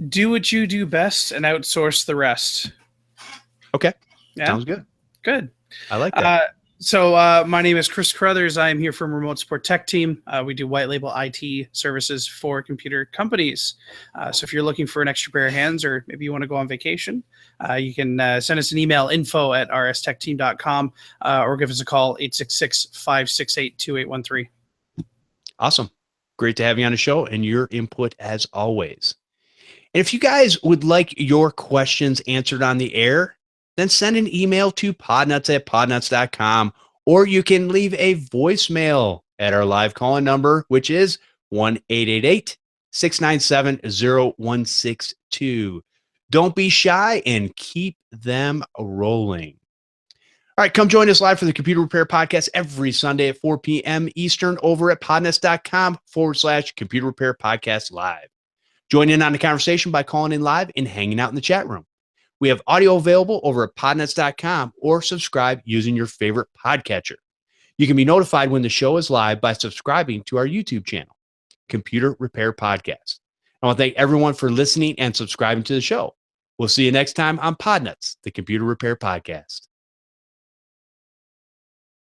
Do what you do best and outsource the rest. Okay. Yeah. Sounds good. Good. I like that. So my name is Chris Carruthers. I am here from Remote Support Tech Team. We do white label IT services for computer companies. So if you're looking for an extra pair of hands, or maybe you want to go on vacation, you can send us an email, info@rstechteam.com, or give us a call, 866-568-2813. Awesome. Great to have you on the show and your input as always. And if you guys would like your questions answered on the air, then send an email to podnutz@podnutz.com, or you can leave a voicemail at our live call-in number, which is 1-888-697-0162. Don't be shy and keep them rolling. All right, come join us live for the Computer Repair Podcast every Sunday at 4 p.m. Eastern over at podnutz.com/Computer Repair Podcast Live. Join in on the conversation by calling in live and hanging out in the chat room. We have audio available over at podnutz.com, or subscribe using your favorite podcatcher. You can be notified when the show is live by subscribing to our YouTube channel, Computer Repair Podcast. I want to thank everyone for listening and subscribing to the show. We'll see you next time on Podnutz, the Computer Repair Podcast.